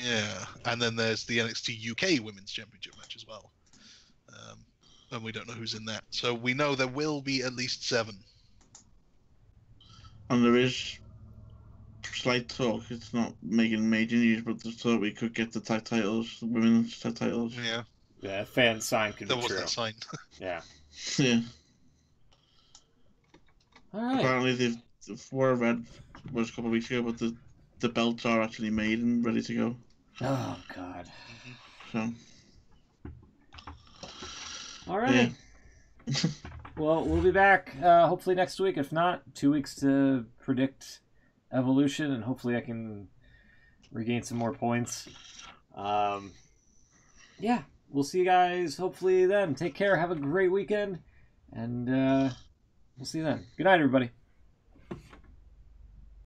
Yeah, and then there's the NXT UK Women's Championship match as well. And we don't know who's in that. So we know there will be at least 7. And there is slight talk, it's not making major news, but there's thought we could get the tag titles, the women's tag titles. Yeah. Yeah, fan sign could There be was true. that sign. Yeah. Yeah. All right. Apparently, what I read was a couple of weeks ago, but the belts are actually made and ready to go. Oh, God. So. All right. Yeah. Well, we'll be back hopefully next week. If not, 2 weeks to predict Evolution, and hopefully I can regain some more points. Yeah, we'll see you guys hopefully then. Take care. Have a great weekend, and we'll see you then. Good night, everybody.